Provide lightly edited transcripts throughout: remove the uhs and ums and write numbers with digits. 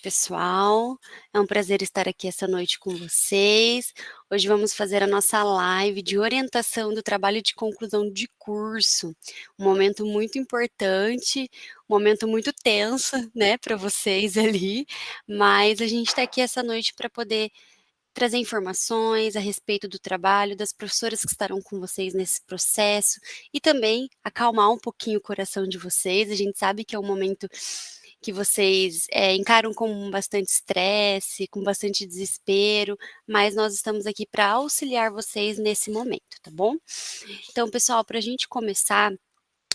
pessoal. É um prazer estar aqui essa noite com vocês. Hoje vamos fazer a nossa live de orientação do trabalho de conclusão de curso. Um momento muito importante, um momento muito tenso, né, para vocês ali, mas a gente está aqui essa noite para poder trazer informações a respeito do trabalho das professoras que estarão com vocês nesse processo e também acalmar um pouquinho o coração de vocês. A gente sabe que é um momento que vocês encaram com bastante estresse, com bastante desespero, mas nós estamos aqui para auxiliar vocês nesse momento, tá bom? Então, pessoal, para a gente começar,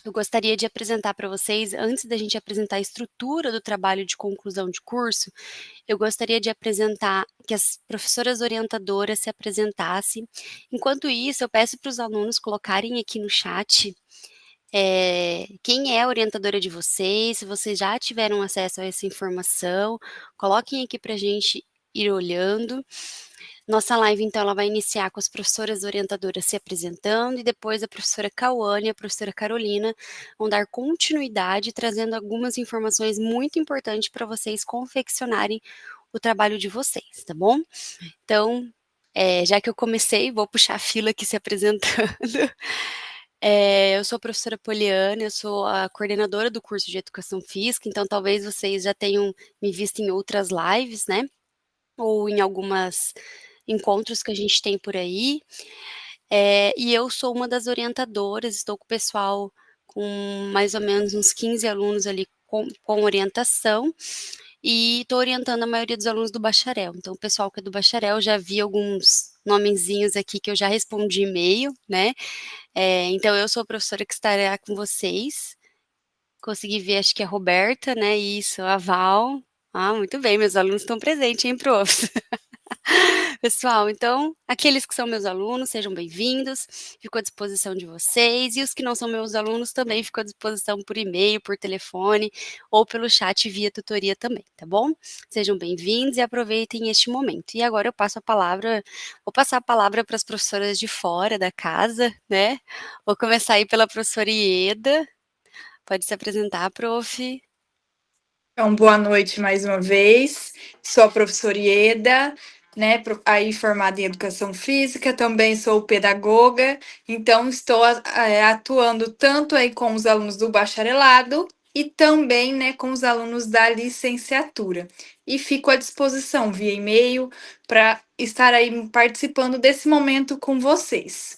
eu gostaria de apresentar para vocês, antes da gente apresentar a estrutura do trabalho de conclusão de curso, eu gostaria de apresentar que as professoras orientadoras se apresentassem. Enquanto isso, eu peço para os alunos colocarem aqui no chat quem é a orientadora de vocês, se vocês já tiveram acesso a essa informação, coloquem aqui para a gente ir olhando. Nossa live, então, ela vai iniciar com as professoras orientadoras se apresentando e depois a professora Cauane e a professora Carolina vão dar continuidade, trazendo algumas informações muito importantes para vocês confeccionarem o trabalho de vocês, tá bom? Então, já que eu comecei, vou puxar a fila aqui se apresentando. Eu sou a professora Poliana, eu sou a coordenadora do curso de Educação Física, então talvez vocês já tenham me visto em outras lives, né? Ou em algumas encontros que a gente tem por aí. E eu sou uma das orientadoras, estou com o pessoal com mais ou menos uns 15 alunos ali com orientação, e estou orientando a maioria dos alunos do bacharel. Então, o pessoal que é do bacharel, já vi alguns nomezinhos aqui que eu já respondi e-mail, né? Então, eu sou a professora que estará com vocês. Consegui ver, acho que é a Roberta, né? Isso, a Val. Ah, muito bem, meus alunos estão presentes, hein, prof? Pessoal, então, aqueles que são meus alunos, sejam bem-vindos, fico à disposição de vocês, e os que não são meus alunos também fico à disposição por e-mail, por telefone, ou pelo chat via tutoria também, tá bom? Sejam bem-vindos e aproveitem este momento. E agora eu vou passar a palavra para as professoras de fora da casa, né? Vou começar aí pela professora Ieda. Pode se apresentar, prof. Então, boa noite mais uma vez. Sou a professora Ieda, né, aí formada em Educação Física, também sou pedagoga, então estou atuando tanto aí com os alunos do bacharelado e também, né, com os alunos da licenciatura. E fico à disposição via e-mail para estar aí participando desse momento com vocês.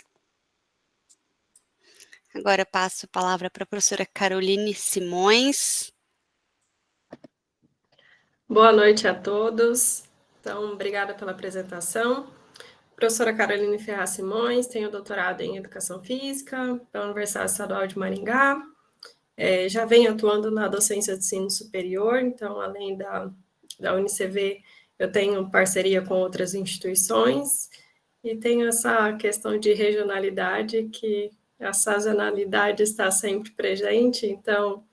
Agora passo a palavra para a professora Caroline Simões. Boa noite a todos. Então, obrigada pela apresentação. Professora Caroline Ferraz Simões, tenho doutorado em Educação Física pela Universidade Estadual de Maringá. Já venho atuando na docência de ensino superior, então, além da UniCV, eu tenho parceria com outras instituições e tenho essa questão de regionalidade, que a sazonalidade está sempre presente, então,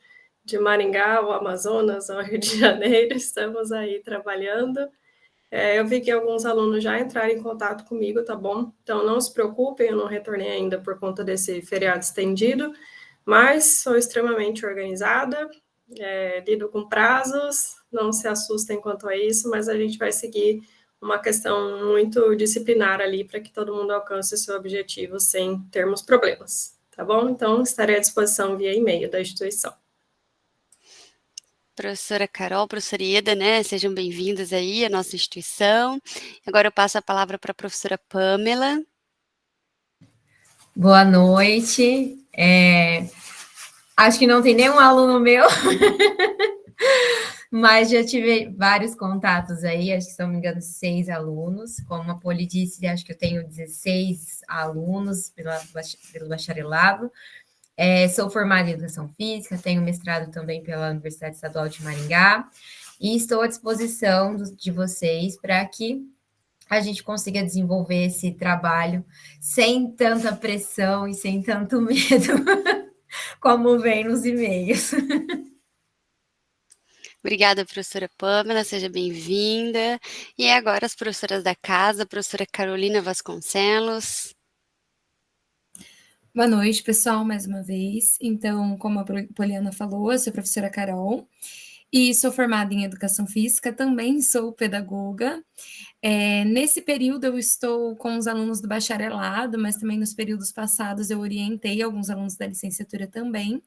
de Maringá ao Amazonas, ao Rio de Janeiro, estamos aí trabalhando. Eu vi que alguns alunos já entraram em contato comigo, tá bom? Então, não se preocupem, eu não retornei ainda por conta desse feriado estendido, mas sou extremamente organizada, lido com prazos, não se assustem quanto a isso, mas a gente vai seguir uma questão muito disciplinar ali para que todo mundo alcance o seu objetivo sem termos problemas, tá bom? Então, estarei à disposição via e-mail da instituição. Professora Carol, professora Ieda, né? Sejam bem-vindas aí à nossa instituição. Agora eu passo a palavra para a professora Pamela. Boa noite. Acho que não tem nenhum aluno meu, mas já tive vários contatos aí, acho que, se não me engano, 6 alunos. Como a Poli disse, acho que eu tenho 16 alunos pelo bacharelado. Sou formada em Educação Física, tenho mestrado também pela Universidade Estadual de Maringá, e estou à disposição de vocês para que a gente consiga desenvolver esse trabalho sem tanta pressão e sem tanto medo como vem nos e-mails. Obrigada, professora Pamela, seja bem-vinda. E agora as professoras da casa, a professora Carolina Vasconcelos. Boa noite, pessoal, mais uma vez. Então, como a Poliana falou, eu sou a professora Carol E sou formada em Educação Física, também sou pedagoga. Nesse período eu estou com os alunos do bacharelado, mas também nos períodos passados eu orientei alguns alunos da licenciatura também.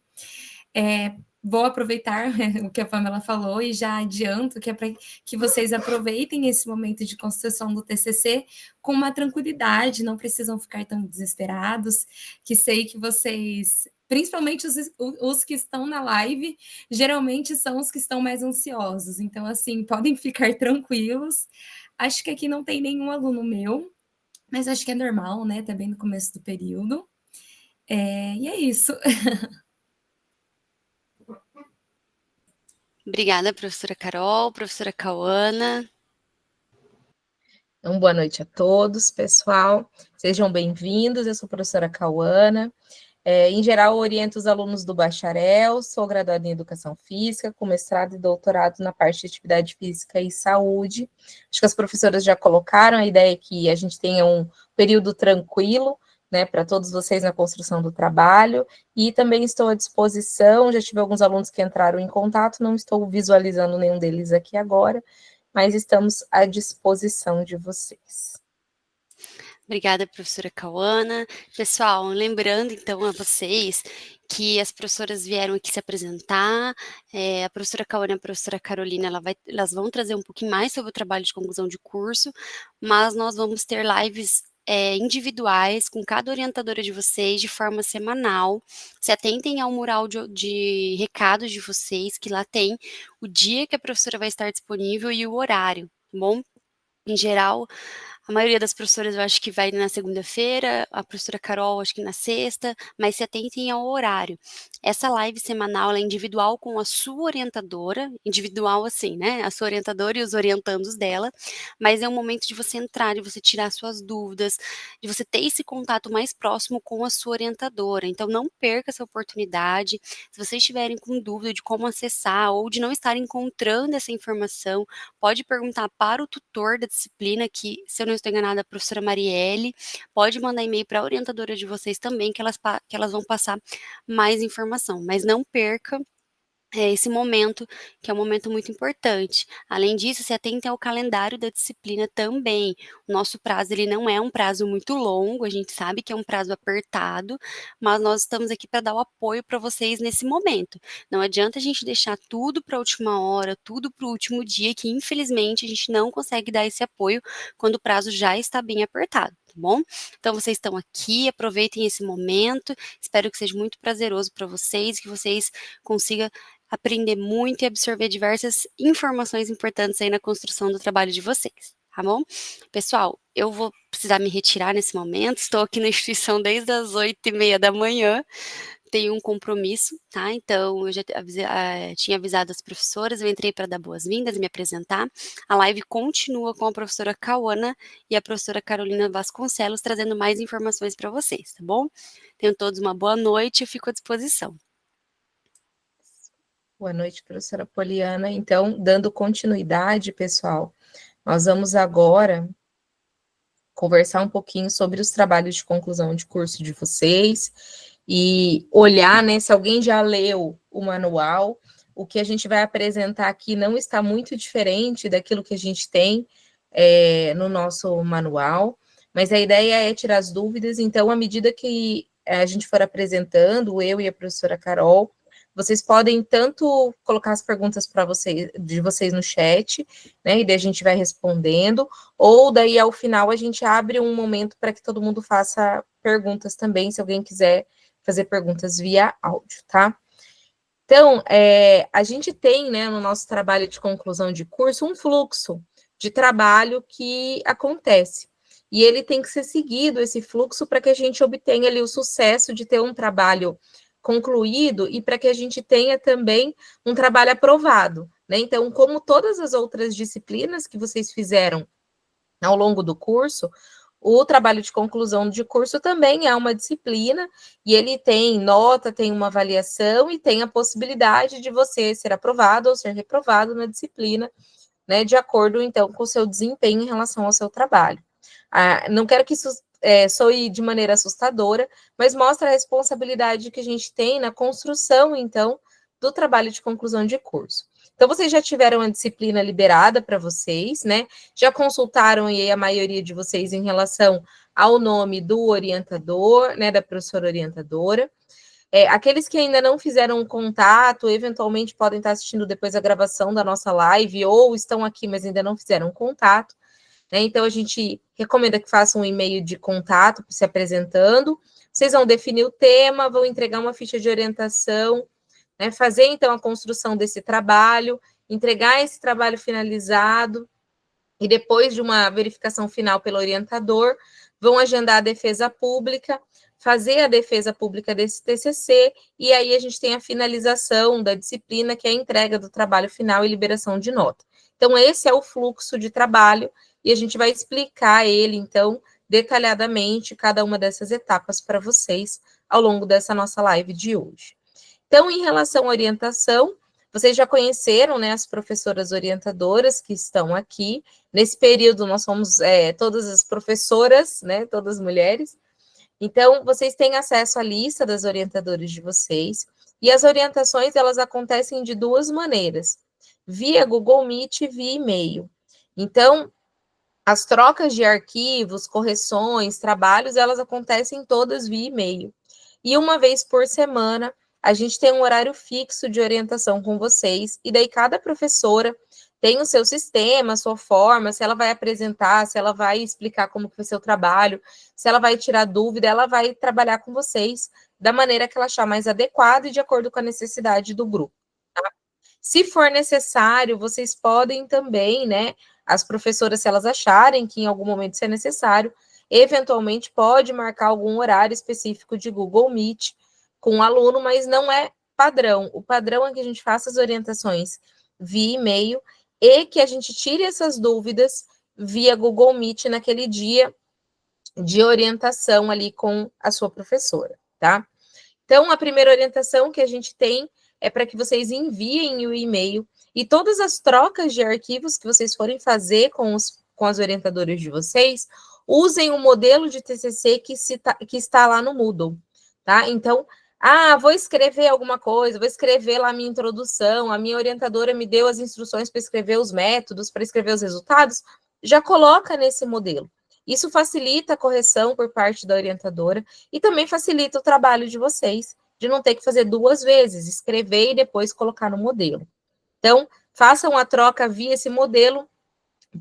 Vou aproveitar o que a Pamela falou e já adianto que é para que vocês aproveitem esse momento de construção do TCC com uma tranquilidade, não precisam ficar tão desesperados, que sei que vocês, principalmente os que estão na live, geralmente são os que estão mais ansiosos, então, assim, podem ficar tranquilos. Acho que aqui não tem nenhum aluno meu, mas acho que é normal, né, também no começo do período. E é isso. Obrigada, professora Carol, professora Cauana. Então, boa noite a todos, pessoal. Sejam bem-vindos. Eu sou a professora Cauana. Em geral, eu oriento os alunos do bacharel, sou graduada em Educação Física, com mestrado e doutorado na parte de Atividade Física e Saúde. Acho que as professoras já colocaram a ideia que a gente tenha um período tranquilo, né, para todos vocês na construção do trabalho, e também estou à disposição, já tive alguns alunos que entraram em contato, não estou visualizando nenhum deles aqui agora, mas estamos à disposição de vocês. Obrigada, professora Cauana. Pessoal, lembrando então a vocês que as professoras vieram aqui se apresentar, a professora Cauana e a professora Carolina, elas vão trazer um pouquinho mais sobre o trabalho de conclusão de curso, mas nós vamos ter lives individuais com cada orientadora de vocês de forma semanal. Se atentem ao mural de recados de vocês, que lá tem o dia que a professora vai estar disponível e o horário, tá bom? Em geral, a maioria das professoras eu acho que vai na segunda-feira, a professora Carol acho que na sexta, mas se atentem ao horário. Essa live semanal é individual com a sua orientadora, individual assim, né? A sua orientadora e os orientandos dela, mas é um momento de você entrar, de você tirar suas dúvidas, de você ter esse contato mais próximo com a sua orientadora. Então não perca essa oportunidade. Se vocês estiverem com dúvida de como acessar ou de não estar encontrando essa informação, pode perguntar para o tutor da disciplina, que, se eu não estou enganada, a professora Marielle, pode mandar e-mail para a orientadora de vocês também, que elas vão passar mais informação, mas não perca esse momento, que é um momento muito importante. Além disso, se atentem ao calendário da disciplina também. O nosso prazo, ele não é um prazo muito longo, a gente sabe que é um prazo apertado, mas nós estamos aqui para dar o apoio para vocês nesse momento. Não adianta a gente deixar tudo para a última hora, tudo para o último dia, que infelizmente a gente não consegue dar esse apoio quando o prazo já está bem apertado. Tá bom? Então, vocês estão aqui, aproveitem esse momento, espero que seja muito prazeroso para vocês, que vocês consigam aprender muito e absorver diversas informações importantes aí na construção do trabalho de vocês, tá bom? Pessoal, eu vou precisar me retirar nesse momento, estou aqui na instituição desde as 8h30 da manhã, tenho um compromisso, tá? Então, eu já tinha avisado as professoras, eu entrei para dar boas-vindas e me apresentar. A live continua com a professora Cauana e a professora Carolina Vasconcelos, trazendo mais informações para vocês, tá bom? Tenham todos uma boa noite, eu fico à disposição. Boa noite, professora Poliana. Então, dando continuidade, pessoal, nós vamos agora conversar um pouquinho sobre os trabalhos de conclusão de curso de vocês e olhar, né, se alguém já leu o manual, o que a gente vai apresentar aqui não está muito diferente daquilo que a gente tem no nosso manual, mas a ideia é tirar as dúvidas, então, à medida que a gente for apresentando, eu e a professora Carol, vocês podem tanto colocar as perguntas para vocês, de vocês no chat, né, e daí a gente vai respondendo, ou daí ao final a gente abre um momento para que todo mundo faça perguntas também, se alguém quiser fazer perguntas via áudio, tá? Então, a gente tem, né, no nosso trabalho de conclusão de curso, um fluxo de trabalho que acontece. E ele tem que ser seguido, esse fluxo, para que a gente obtenha ali o sucesso de ter um trabalho concluído e para que a gente tenha também um trabalho aprovado, né? Então, como todas as outras disciplinas que vocês fizeram ao longo do curso, o trabalho de conclusão de curso também é uma disciplina e ele tem nota, tem uma avaliação e tem a possibilidade de você ser aprovado ou ser reprovado na disciplina, né? De acordo, então, com o seu desempenho em relação ao seu trabalho. Não quero que isso soe de maneira assustadora, mas mostra a responsabilidade que a gente tem na construção, então, do trabalho de conclusão de curso. Então, vocês já tiveram a disciplina liberada para vocês, né? Já consultaram aí a maioria de vocês em relação ao nome do orientador, né? Da professora orientadora. Aqueles que ainda não fizeram um contato, eventualmente podem estar assistindo depois a gravação da nossa live, ou estão aqui, mas ainda não fizeram contato, né? Então, a gente recomenda que façam um e-mail de contato se apresentando. Vocês vão definir o tema, vão entregar uma ficha de orientação, né? Fazer, então, a construção desse trabalho, entregar esse trabalho finalizado, e depois de uma verificação final pelo orientador, vão agendar a defesa pública, fazer a defesa pública desse TCC, e aí a gente tem a finalização da disciplina, que é a entrega do trabalho final e liberação de nota. Então, esse é o fluxo de trabalho, e a gente vai explicar ele, então, detalhadamente, cada uma dessas etapas para vocês, ao longo dessa nossa live de hoje. Então, em relação à orientação, vocês já conheceram, né, as professoras orientadoras que estão aqui. Nesse período, nós somos todas as professoras, né, todas mulheres. Então, vocês têm acesso à lista das orientadoras de vocês, e as orientações, elas acontecem de duas maneiras, via Google Meet e via e-mail. Então, as trocas de arquivos, correções, trabalhos, elas acontecem todas via e-mail. E uma vez por semana, a gente tem um horário fixo de orientação com vocês, e daí cada professora tem o seu sistema, a sua forma, se ela vai apresentar, se ela vai explicar como que vai ser o trabalho, se ela vai tirar dúvida, ela vai trabalhar com vocês da maneira que ela achar mais adequada e de acordo com a necessidade do grupo, tá? Se for necessário, vocês podem também, né, as professoras, se elas acharem que em algum momento isso é necessário, eventualmente pode marcar algum horário específico de Google Meet com o aluno, mas não é padrão. O padrão é que a gente faça as orientações via e-mail e que a gente tire essas dúvidas via Google Meet naquele dia de orientação ali com a sua professora, tá? Então, a primeira orientação que a gente tem é para que vocês enviem o e-mail e todas as trocas de arquivos que vocês forem fazer com as orientadoras de vocês, usem o modelo de TCC que está lá no Moodle, tá? Então, vou escrever alguma coisa, vou escrever lá a minha introdução, a minha orientadora me deu as instruções para escrever os métodos, para escrever os resultados, já coloca nesse modelo. Isso facilita a correção por parte da orientadora e também facilita o trabalho de vocês, de não ter que fazer duas vezes, escrever e depois colocar no modelo. Então, façam a troca via esse modelo,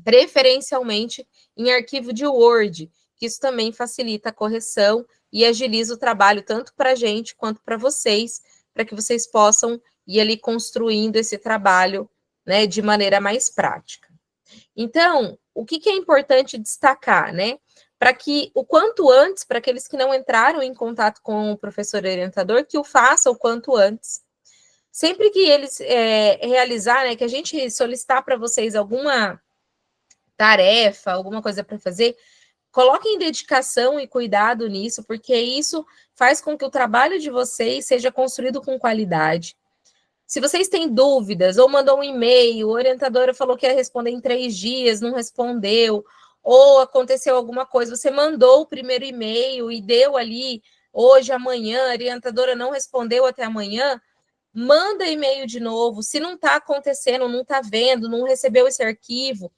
preferencialmente em arquivo de Word, que isso também facilita a correção e agiliza o trabalho tanto para a gente quanto para vocês, para que vocês possam ir ali construindo esse trabalho, né, de maneira mais prática. Então, o que é importante destacar, né? Para que o quanto antes, para aqueles que não entraram em contato com o professor orientador, que o façam o quanto antes. Sempre que eles realizarem, né, que a gente solicitar para vocês alguma tarefa, alguma coisa para fazer, coloquem dedicação e cuidado nisso, porque isso faz com que o trabalho de vocês seja construído com qualidade. Se vocês têm dúvidas, ou mandou um e-mail, a orientadora falou que ia responder em 3 dias, não respondeu, ou aconteceu alguma coisa, você mandou o primeiro e-mail e deu ali hoje, amanhã, a orientadora não respondeu até amanhã, manda e-mail de novo. Se não está acontecendo, não está vendo, não recebeu esse arquivo,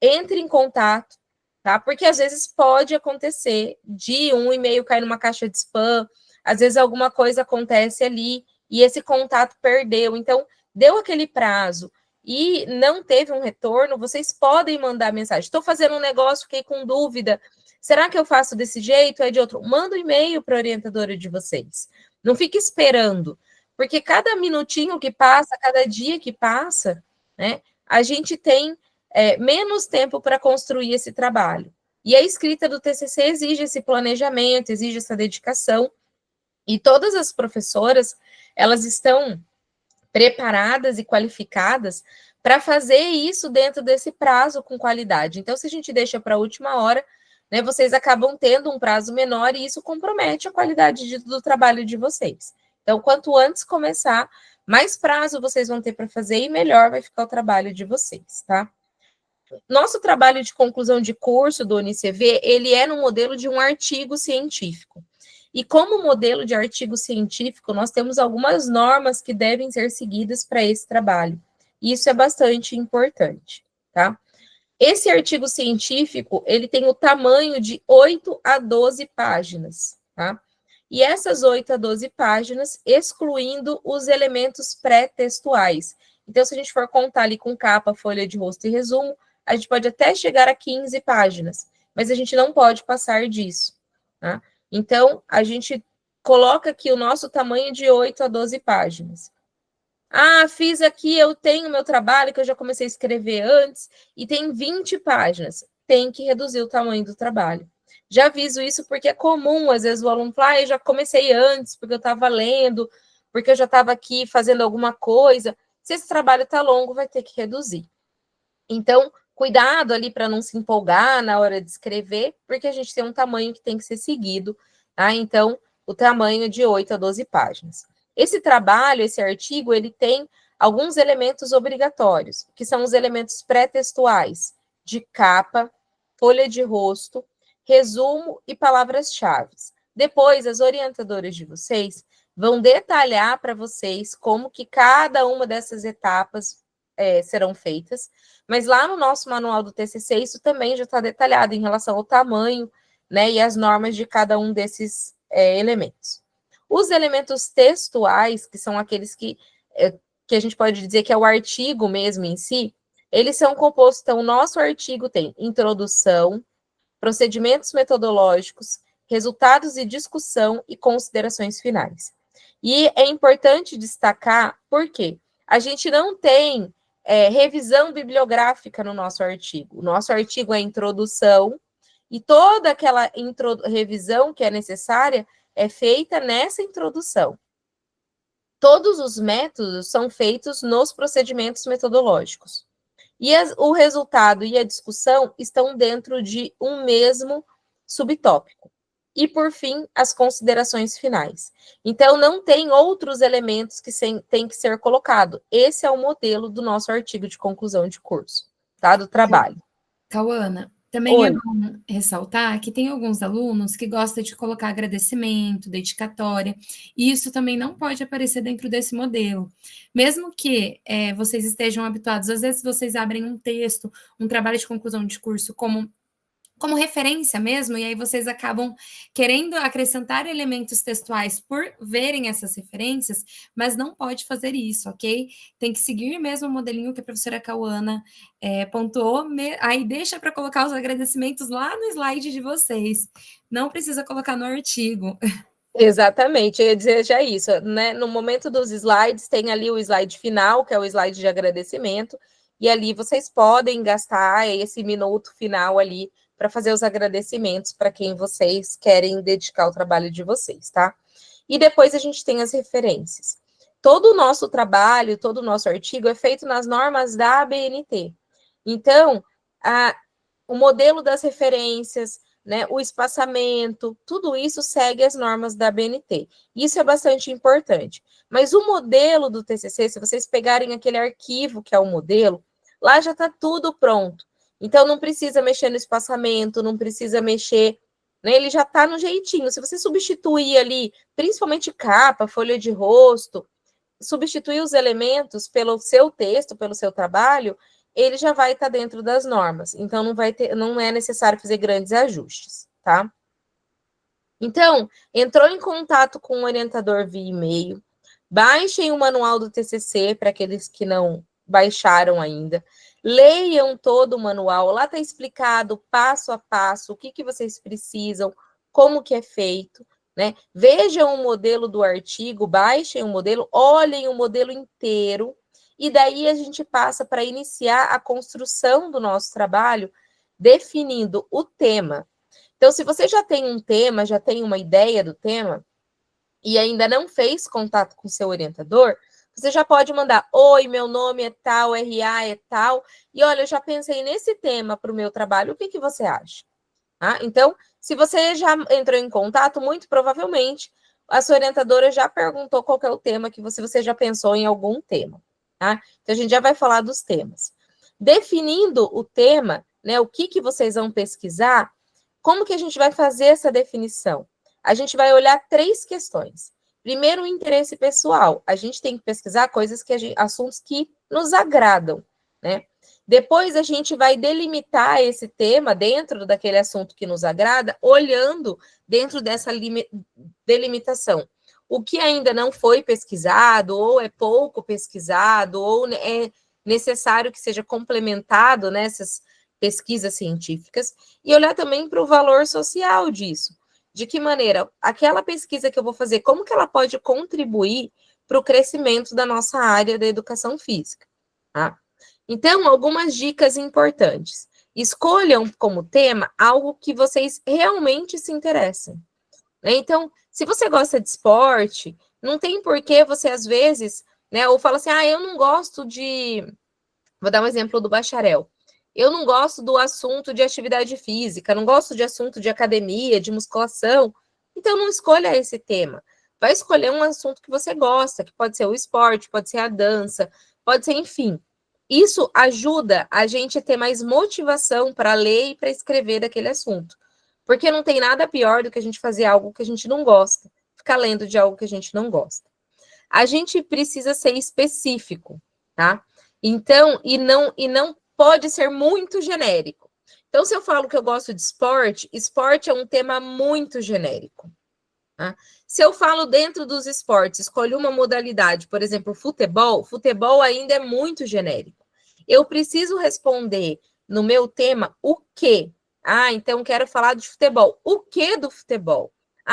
entre em contato, tá? Porque às vezes pode acontecer de um e-mail cair numa caixa de spam, às vezes alguma coisa acontece ali e esse contato perdeu. Então, deu aquele prazo e não teve um retorno, vocês podem mandar mensagem. Estou fazendo um negócio, fiquei com dúvida. Será que eu faço desse jeito? É de outro? Manda um e-mail para a orientadora de vocês. Não fique esperando, porque cada minutinho que passa, cada dia que passa, né, a gente tem menos tempo para construir esse trabalho. E a escrita do TCC exige esse planejamento, exige essa dedicação. E todas as professoras, elas estão preparadas e qualificadas para fazer isso dentro desse prazo com qualidade. Então, se a gente deixa para a última hora, né, vocês acabam tendo um prazo menor e isso compromete a qualidade do trabalho de vocês. Então, quanto antes começar, mais prazo vocês vão ter para fazer e melhor vai ficar o trabalho de vocês, tá? Nosso trabalho de conclusão de curso do UniCV, ele é no modelo de um artigo científico. E como modelo de artigo científico, nós temos algumas normas que devem ser seguidas para esse trabalho. Isso é bastante importante, tá? Esse artigo científico, ele tem o tamanho de 8 a 12 páginas, tá? E essas 8 a 12 páginas, excluindo os elementos pré-textuais. Então, se a gente for contar ali com capa, folha de rosto e resumo, a gente pode até chegar a 15 páginas, mas a gente não pode passar disso, tá? Então, a gente coloca aqui o nosso tamanho de 8 a 12 páginas. Ah, fiz aqui, eu tenho meu trabalho, que eu já comecei a escrever antes, e tem 20 páginas. Tem que reduzir o tamanho do trabalho. Já aviso isso porque é comum, às vezes o aluno fala, eu já comecei antes, porque eu estava lendo, porque eu já estava aqui fazendo alguma coisa. Se esse trabalho está longo, vai ter que reduzir. Então, cuidado ali para não se empolgar na hora de escrever, porque a gente tem um tamanho que tem que ser seguido, tá? Então, o tamanho é de 8 a 12 páginas. Esse trabalho, esse artigo, ele tem alguns elementos obrigatórios, que são os elementos pré-textuais, de capa, folha de rosto, resumo e palavras-chave. Depois, as orientadoras de vocês vão detalhar para vocês como que cada uma dessas etapas serão feitas, mas lá no nosso manual do TCC, isso também já está detalhado em relação ao tamanho, né, e as normas de cada um desses elementos. Os elementos textuais, que são aqueles que a gente pode dizer que é o artigo mesmo em si, eles são compostos, então, o nosso artigo tem introdução, procedimentos metodológicos, resultados e discussão e considerações finais. E é importante destacar, por quê? A gente não tem revisão bibliográfica no nosso artigo. O nosso artigo é introdução, e toda aquela revisão que é necessária é feita nessa introdução. Todos os métodos são feitos nos procedimentos metodológicos. E o resultado e a discussão estão dentro de um mesmo subtópico. E, por fim, as considerações finais. Então, não tem outros elementos que têm que ser colocados. Esse é o modelo do nosso artigo de conclusão de curso, tá? Do trabalho. Cauana, também é bom ressaltar que tem alguns alunos que gostam de colocar agradecimento, dedicatória, e isso também não pode aparecer dentro desse modelo. Mesmo que vocês estejam habituados, às vezes vocês abrem um texto, um trabalho de conclusão de curso como referência mesmo, e aí vocês acabam querendo acrescentar elementos textuais por verem essas referências, mas não pode fazer isso, ok? Tem que seguir mesmo o modelinho que a professora Cauana pontuou, aí deixa para colocar os agradecimentos lá no slide de vocês, não precisa colocar no artigo. Exatamente, eu ia dizer já isso, né? No momento dos slides, tem ali o slide final, que é o slide de agradecimento, e ali vocês podem gastar esse minuto final ali para fazer os agradecimentos para quem vocês querem dedicar o trabalho de vocês, tá? E depois a gente tem as referências. Todo o nosso trabalho, todo o nosso artigo é feito nas normas da ABNT. Então, o modelo das referências, né, o espaçamento, tudo isso segue as normas da ABNT. Isso é bastante importante. Mas o modelo do TCC, se vocês pegarem aquele arquivo que é o modelo, lá já está tudo pronto. Então, não precisa mexer no espaçamento, não precisa mexer, né? Ele já está no jeitinho. Se você substituir ali, principalmente capa, folha de rosto, substituir os elementos pelo seu texto, pelo seu trabalho, ele já vai estar dentro das normas. Então, não é necessário fazer grandes ajustes, tá? Então, entrou em contato com o orientador via e-mail, baixem o manual do TCC para aqueles que não baixaram ainda, leiam todo o manual, lá está explicado passo a passo o que vocês precisam, como que é feito, né? Vejam o modelo do artigo, baixem o modelo, olhem o modelo inteiro, e daí a gente passa para iniciar a construção do nosso trabalho, definindo o tema. Então, se você já tem um tema, já tem uma ideia do tema, e ainda não fez contato com seu orientador, você já pode mandar, oi, meu nome é tal, RA é tal, e olha, eu já pensei nesse tema para o meu trabalho, o que você acha? Então, se você já entrou em contato, muito provavelmente a sua orientadora já perguntou qual que é o tema que você já pensou em algum tema, tá? Então, a gente já vai falar dos temas. Definindo o tema, né, o que vocês vão pesquisar, como que a gente vai fazer essa definição? A gente vai olhar 3 questões. Primeiro, o interesse pessoal. A gente tem que pesquisar coisas assuntos que nos agradam, né? Depois a gente vai delimitar esse tema dentro daquele assunto que nos agrada, olhando dentro dessa delimitação. O que ainda não foi pesquisado, ou é pouco pesquisado, ou é necessário que seja complementado nessas pesquisas científicas, e olhar também para o valor social disso. De que maneira aquela pesquisa que eu vou fazer, como que ela pode contribuir para o crescimento da nossa área da educação física, tá? Então, algumas dicas importantes. Escolham como tema algo que vocês realmente se interessem, né? Então, se você gosta de esporte, não tem por que você, às vezes, né, ou fala assim, eu não gosto de... Vou dar um exemplo do bacharel. Eu não gosto do assunto de atividade física, não gosto de assunto de academia, de musculação. Então, não escolha esse tema. Vai escolher um assunto que você gosta, que pode ser o esporte, pode ser a dança, pode ser, enfim. Isso ajuda a gente a ter mais motivação para ler e para escrever daquele assunto. Porque não tem nada pior do que a gente fazer algo que a gente não gosta, ficar lendo de algo que a gente não gosta. A gente precisa ser específico, tá? Então, e não pode ser muito genérico. Então, se eu falo que eu gosto de esporte, esporte é um tema muito genérico. Tá? Se eu falo dentro dos esportes, escolho uma modalidade, por exemplo, futebol ainda é muito genérico. Eu preciso responder no meu tema o quê? Então quero falar de futebol. O que do futebol?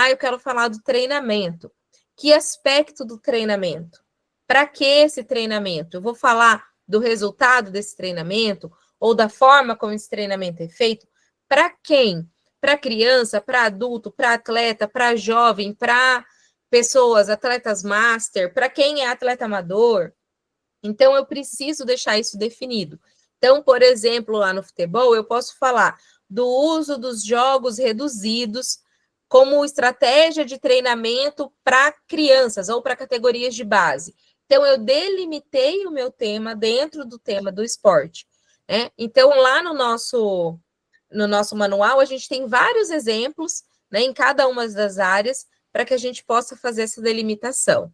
Eu quero falar do treinamento. Que aspecto do treinamento? Para que esse treinamento? Eu vou falar do resultado desse treinamento ou da forma como esse treinamento é feito? Para quem? Para criança, para adulto, para atleta, para jovem, para pessoas, atletas master, para quem é atleta amador. Então, eu preciso deixar isso definido. Então, por exemplo, lá no futebol, eu posso falar do uso dos jogos reduzidos como estratégia de treinamento para crianças ou para categorias de base. Então, eu delimitei o meu tema dentro do tema do esporte, né? Então, lá no nosso manual, a gente tem vários exemplos, né, em cada uma das áreas, para que a gente possa fazer essa delimitação.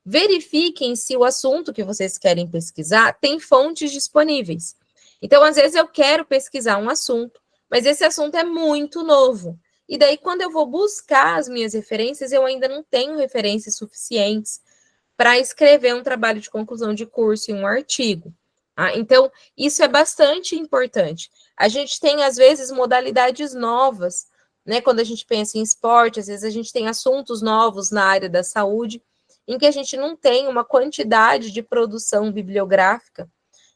Verifiquem se o assunto que vocês querem pesquisar tem fontes disponíveis. Então, às vezes, eu quero pesquisar um assunto, mas esse assunto é muito novo. E daí, quando eu vou buscar as minhas referências, eu ainda não tenho referências suficientes para escrever um trabalho de conclusão de curso e um artigo. Então, isso é bastante importante. A gente tem, às vezes, modalidades novas, né? Quando a gente pensa em esporte, às vezes a gente tem assuntos novos na área da saúde, em que a gente não tem uma quantidade de produção bibliográfica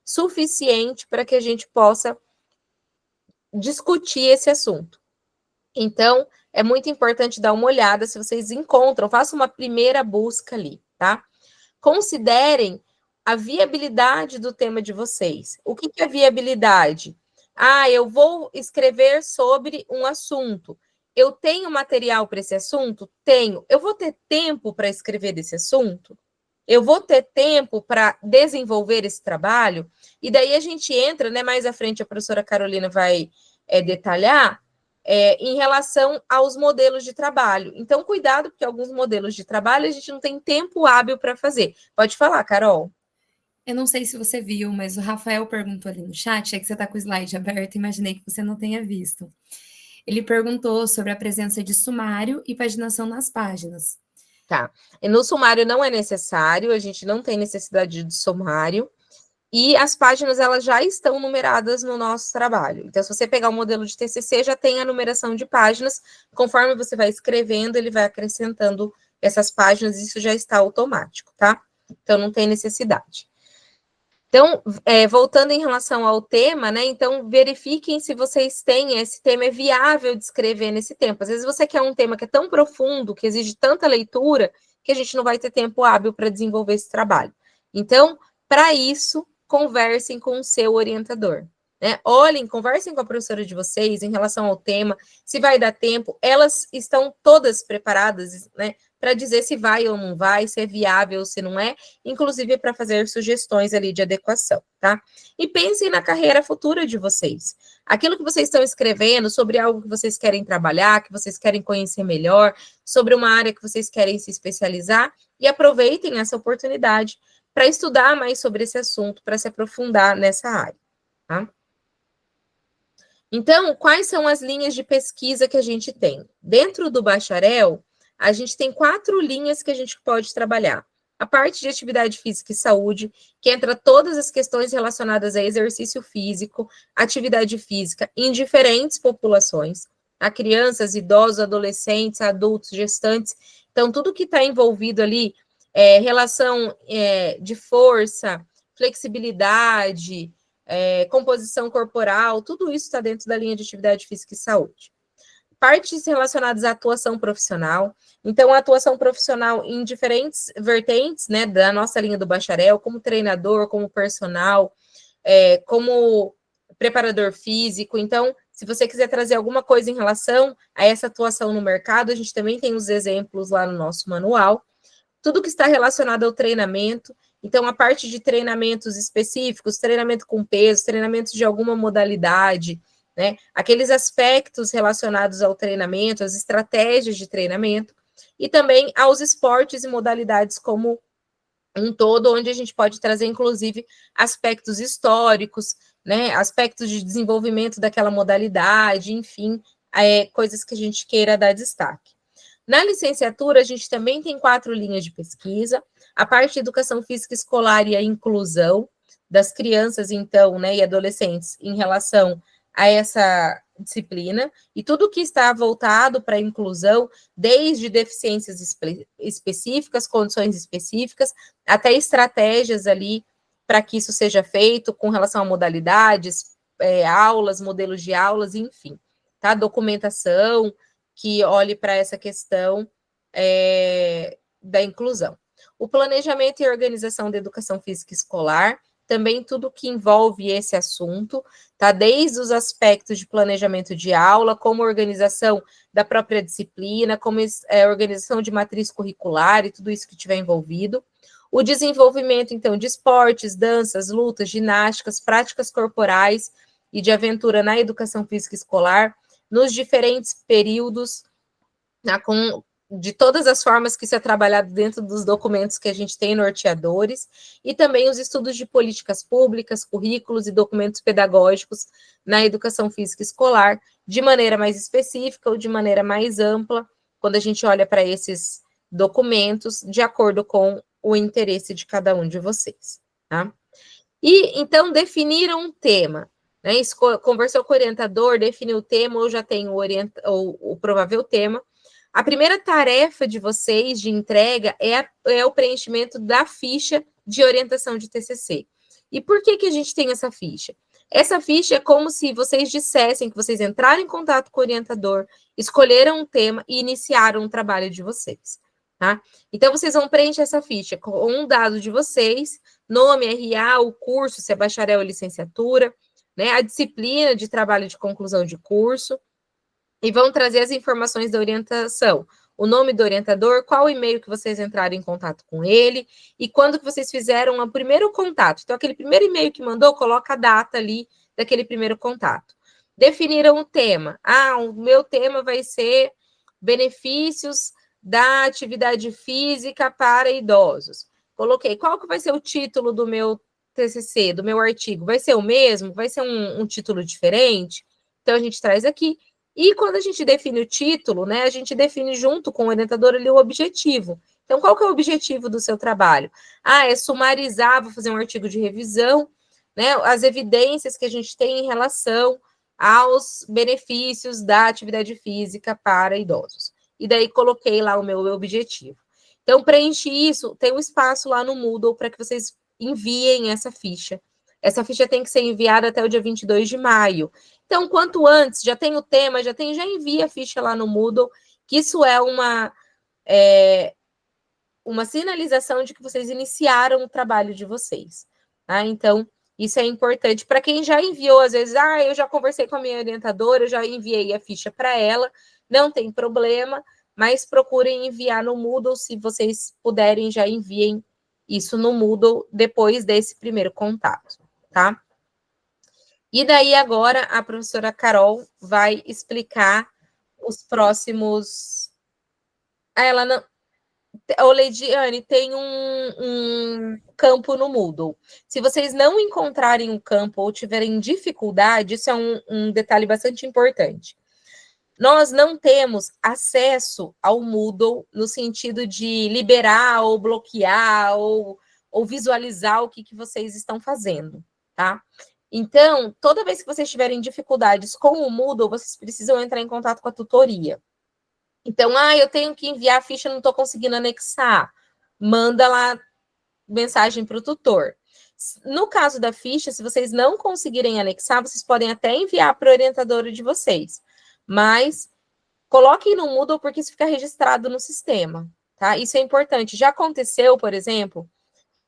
suficiente para que a gente possa discutir esse assunto. Então, é muito importante dar uma olhada, se vocês encontram, façam uma primeira busca ali, tá? Considerem a viabilidade do tema de vocês. O que é viabilidade? Eu vou escrever sobre um assunto. Eu tenho material para esse assunto? Tenho. Eu vou ter tempo para escrever desse assunto? Eu vou ter tempo para desenvolver esse trabalho? E daí a gente entra, né? Mais à frente a professora Carolina vai detalhar em relação aos modelos de trabalho. Então, cuidado, porque alguns modelos de trabalho a gente não tem tempo hábil para fazer. Pode falar, Carol. Eu não sei se você viu, mas o Rafael perguntou ali no chat, é que você está com o slide aberto, imaginei que você não tenha visto. Ele perguntou sobre a presença de sumário e paginação nas páginas. Tá. E no sumário não é necessário, a gente não tem necessidade de sumário, e as páginas, elas já estão numeradas no nosso trabalho. Então, se você pegar o modelo de TCC, já tem a numeração de páginas, conforme você vai escrevendo, ele vai acrescentando essas páginas, isso já está automático, tá? Então, não tem necessidade. Então, voltando em relação ao tema, né? Então, verifiquem se vocês têm, esse tema é viável de escrever nesse tempo. Às vezes você quer um tema que é tão profundo, que exige tanta leitura, que a gente não vai ter tempo hábil para desenvolver esse trabalho. Então, para isso, conversem com o seu orientador, né? Olhem, conversem com a professora de vocês em relação ao tema, se vai dar tempo. Elas estão todas preparadas, né, para dizer se vai ou não vai, se é viável ou se não é, inclusive para fazer sugestões ali de adequação, tá? E pensem na carreira futura de vocês. Aquilo que vocês estão escrevendo sobre algo que vocês querem trabalhar, que vocês querem conhecer melhor, sobre uma área que vocês querem se especializar, e aproveitem essa oportunidade para estudar mais sobre esse assunto, para se aprofundar nessa área, tá? Então, quais são as linhas de pesquisa que a gente tem? Dentro do bacharel, a gente tem 4 linhas que a gente pode trabalhar. A parte de atividade física e saúde, que entra todas as questões relacionadas a exercício físico, atividade física em diferentes populações, a crianças, idosos, adolescentes, adultos, gestantes. Então, tudo que está envolvido ali, relação de força, flexibilidade, composição corporal, tudo isso está dentro da linha de atividade física e saúde. Partes relacionadas à atuação profissional. Então, a atuação profissional em diferentes vertentes, né, da nossa linha do bacharel, como treinador, como personal, como preparador físico. Então, se você quiser trazer alguma coisa em relação a essa atuação no mercado, a gente também tem os exemplos lá no nosso manual. Tudo que está relacionado ao treinamento. Então, a parte de treinamentos específicos, treinamento com peso, treinamentos de alguma modalidade, né? Aqueles aspectos relacionados ao treinamento, as estratégias de treinamento, e também aos esportes e modalidades como um todo, onde a gente pode trazer, inclusive, aspectos históricos, né? Aspectos de desenvolvimento daquela modalidade, enfim, coisas que a gente queira dar destaque. Na licenciatura, a gente também tem 4 linhas de pesquisa, a parte de educação física escolar e a inclusão das crianças, então, né, e adolescentes em relação a essa disciplina, e tudo que está voltado para a inclusão, desde deficiências específicas, condições específicas, até estratégias ali para que isso seja feito com relação a modalidades, aulas, modelos de aulas, enfim, tá? Documentação que olhe para essa questão da inclusão. O planejamento e organização da educação física escolar, também tudo que envolve esse assunto, tá? Desde os aspectos de planejamento de aula, como organização da própria disciplina, como organização de matriz curricular e tudo isso que tiver envolvido. O desenvolvimento, então, de esportes, danças, lutas, ginásticas, práticas corporais e de aventura na educação física escolar, nos diferentes períodos, de todas as formas que isso é trabalhado dentro dos documentos que a gente tem norteadores, e também os estudos de políticas públicas, currículos e documentos pedagógicos na educação física escolar, de maneira mais específica ou de maneira mais ampla, quando a gente olha para esses documentos, de acordo com o interesse de cada um de vocês, tá? E, então, definiram um tema, né? Conversou com o orientador, definiu o tema, ou já tem o provável tema. A primeira tarefa de vocês de entrega é o preenchimento da ficha de orientação de TCC. E por que a gente tem essa ficha? Essa ficha é como se vocês dissessem que vocês entraram em contato com o orientador, escolheram um tema e iniciaram o trabalho de vocês, tá? Então, vocês vão preencher essa ficha com um dado de vocês, nome, RA, o curso, se é bacharel ou licenciatura, né? A disciplina de trabalho de conclusão de curso, e vão trazer as informações da orientação, o nome do orientador, qual e-mail que vocês entraram em contato com ele, e quando que vocês fizeram o primeiro contato. Então, aquele primeiro e-mail que mandou, coloca a data ali daquele primeiro contato. Definiram o tema. O meu tema vai ser benefícios da atividade física para idosos. Coloquei, qual que vai ser o título do meu TCC, do meu artigo? Vai ser o mesmo? Vai ser um título diferente? Então, a gente traz aqui. E quando a gente define o título, né, a gente define junto com o orientador ali o objetivo. Então, qual que é o objetivo do seu trabalho? É sumarizar, vou fazer um artigo de revisão, né, as evidências que a gente tem em relação aos benefícios da atividade física para idosos. E daí coloquei lá o meu objetivo. Então, preenchi isso, tem um espaço lá no Moodle para que vocês enviem essa ficha. Essa ficha tem que ser enviada até o dia 22 de maio. Então, quanto antes, já tem o tema, já envia a ficha lá no Moodle, que isso é uma sinalização de que vocês iniciaram o trabalho de vocês, tá? Então, isso é importante para quem já enviou, às vezes, eu já conversei com a minha orientadora, eu já enviei a ficha para ela, não tem problema, mas procurem enviar no Moodle, se vocês puderem, já enviem isso no Moodle depois desse primeiro contato, tá? E daí agora a professora Carol vai explicar os próximos... Ela não... Ô, Leidiane, tem um campo no Moodle. Se vocês não encontrarem um campo ou tiverem dificuldade, isso é um detalhe bastante importante. Nós não temos acesso ao Moodle no sentido de liberar ou bloquear ou visualizar o que vocês estão fazendo, tá? Então, toda vez que vocês tiverem dificuldades com o Moodle, vocês precisam entrar em contato com a tutoria. Então, eu tenho que enviar a ficha, não estou conseguindo anexar. Manda lá mensagem para o tutor. No caso da ficha, se vocês não conseguirem anexar, vocês podem até enviar para o orientador de vocês. Mas coloquem no Moodle porque isso fica registrado no sistema, tá? Isso é importante. Já aconteceu, por exemplo,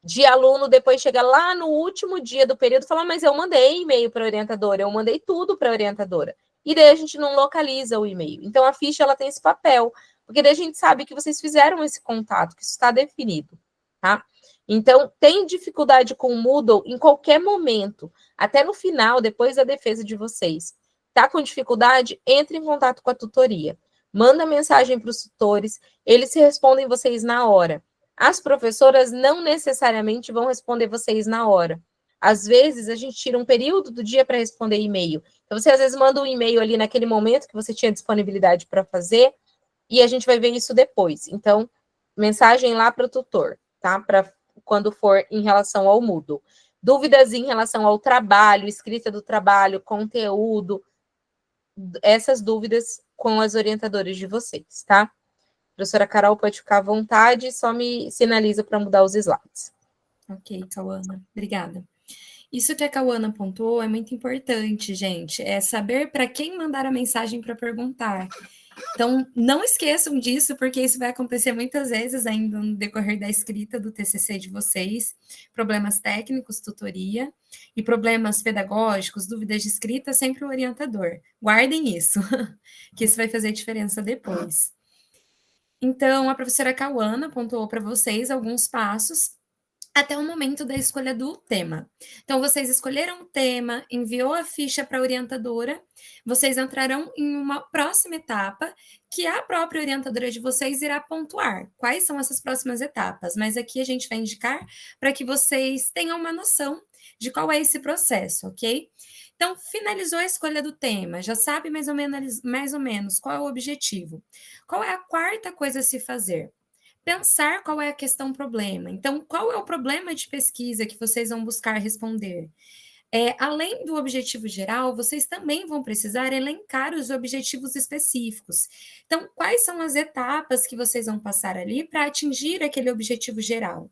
de aluno depois chegar lá no último dia do período e falar, mas eu mandei e-mail para a orientadora, eu mandei tudo para a orientadora. E daí a gente não localiza o e-mail. Então, a ficha, ela tem esse papel, porque daí a gente sabe que vocês fizeram esse contato, que isso está definido, tá? Então, tem dificuldade com o Moodle em qualquer momento, até no final, depois da defesa de vocês. Tá com dificuldade? Entre em contato com a tutoria. Manda mensagem para os tutores, eles respondem vocês na hora. As professoras não necessariamente vão responder vocês na hora. Às vezes, a gente tira um período do dia para responder e-mail. Então, você às vezes manda um e-mail ali naquele momento que você tinha disponibilidade para fazer, e a gente vai ver isso depois. Então, mensagem lá para o tutor, tá? Para quando for em relação ao Moodle. Dúvidas em relação ao trabalho, escrita do trabalho, conteúdo, essas dúvidas com as orientadoras de vocês, tá? Professora Carol, pode ficar à vontade, só me sinaliza para mudar os slides. Ok, Cauana, obrigada. Isso que a Cauana pontuou é muito importante, gente, é saber para quem mandar a mensagem para perguntar. Então, não esqueçam disso, porque isso vai acontecer muitas vezes ainda no decorrer da escrita do TCC de vocês, problemas técnicos, tutoria, e problemas pedagógicos, dúvidas de escrita, sempre o orientador. Guardem isso, que isso vai fazer diferença depois. Então, a professora Cauana pontuou para vocês alguns passos até o momento da escolha do tema. Então, vocês escolheram o tema, enviou a ficha para a orientadora, vocês entrarão em uma próxima etapa, que a própria orientadora de vocês irá pontuar quais são essas próximas etapas, mas aqui a gente vai indicar para que vocês tenham uma noção de qual é esse processo, ok? Então, finalizou a escolha do tema, já sabe mais ou menos qual é o objetivo. Qual é a quarta coisa a se fazer? Pensar qual é a questão problema. Então, qual é o problema de pesquisa que vocês vão buscar responder? Além do objetivo geral, vocês também vão precisar elencar os objetivos específicos. Então, quais são as etapas que vocês vão passar ali para atingir aquele objetivo geral?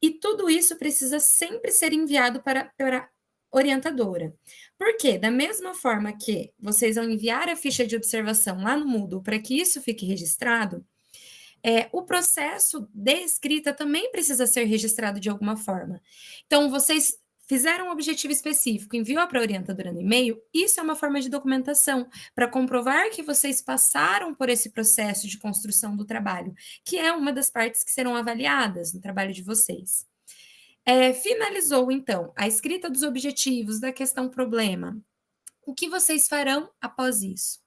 E tudo isso precisa sempre ser enviado para a orientadora. Por quê? Da mesma forma que vocês vão enviar a ficha de observação lá no Moodle para que isso fique registrado, o processo de escrita também precisa ser registrado de alguma forma. Então, vocês fizeram um objetivo específico, enviou para a orientadora no e-mail, isso é uma forma de documentação para comprovar que vocês passaram por esse processo de construção do trabalho, que é uma das partes que serão avaliadas no trabalho de vocês. Finalizou, então, a escrita dos objetivos da questão problema. O que vocês farão após isso?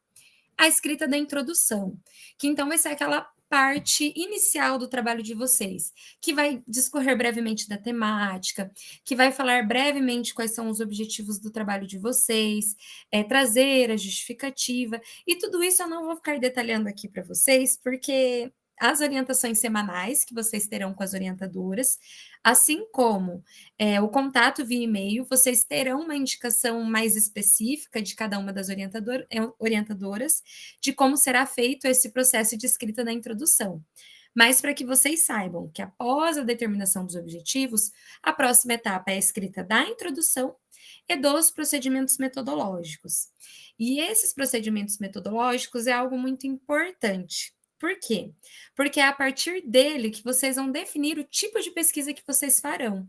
A escrita da introdução, que então vai ser aquela parte inicial do trabalho de vocês, que vai discorrer brevemente da temática, que vai falar brevemente quais são os objetivos do trabalho de vocês, trazer a justificativa, e tudo isso eu não vou ficar detalhando aqui para vocês, porque as orientações semanais que vocês terão com as orientadoras, assim como o contato via e-mail, vocês terão uma indicação mais específica de cada uma das orientadoras de como será feito esse processo de escrita da introdução. Mas para que vocês saibam que após a determinação dos objetivos, a próxima etapa é a escrita da introdução e dos procedimentos metodológicos. E esses procedimentos metodológicos é algo muito importante. Por quê? Porque é a partir dele que vocês vão definir o tipo de pesquisa que vocês farão.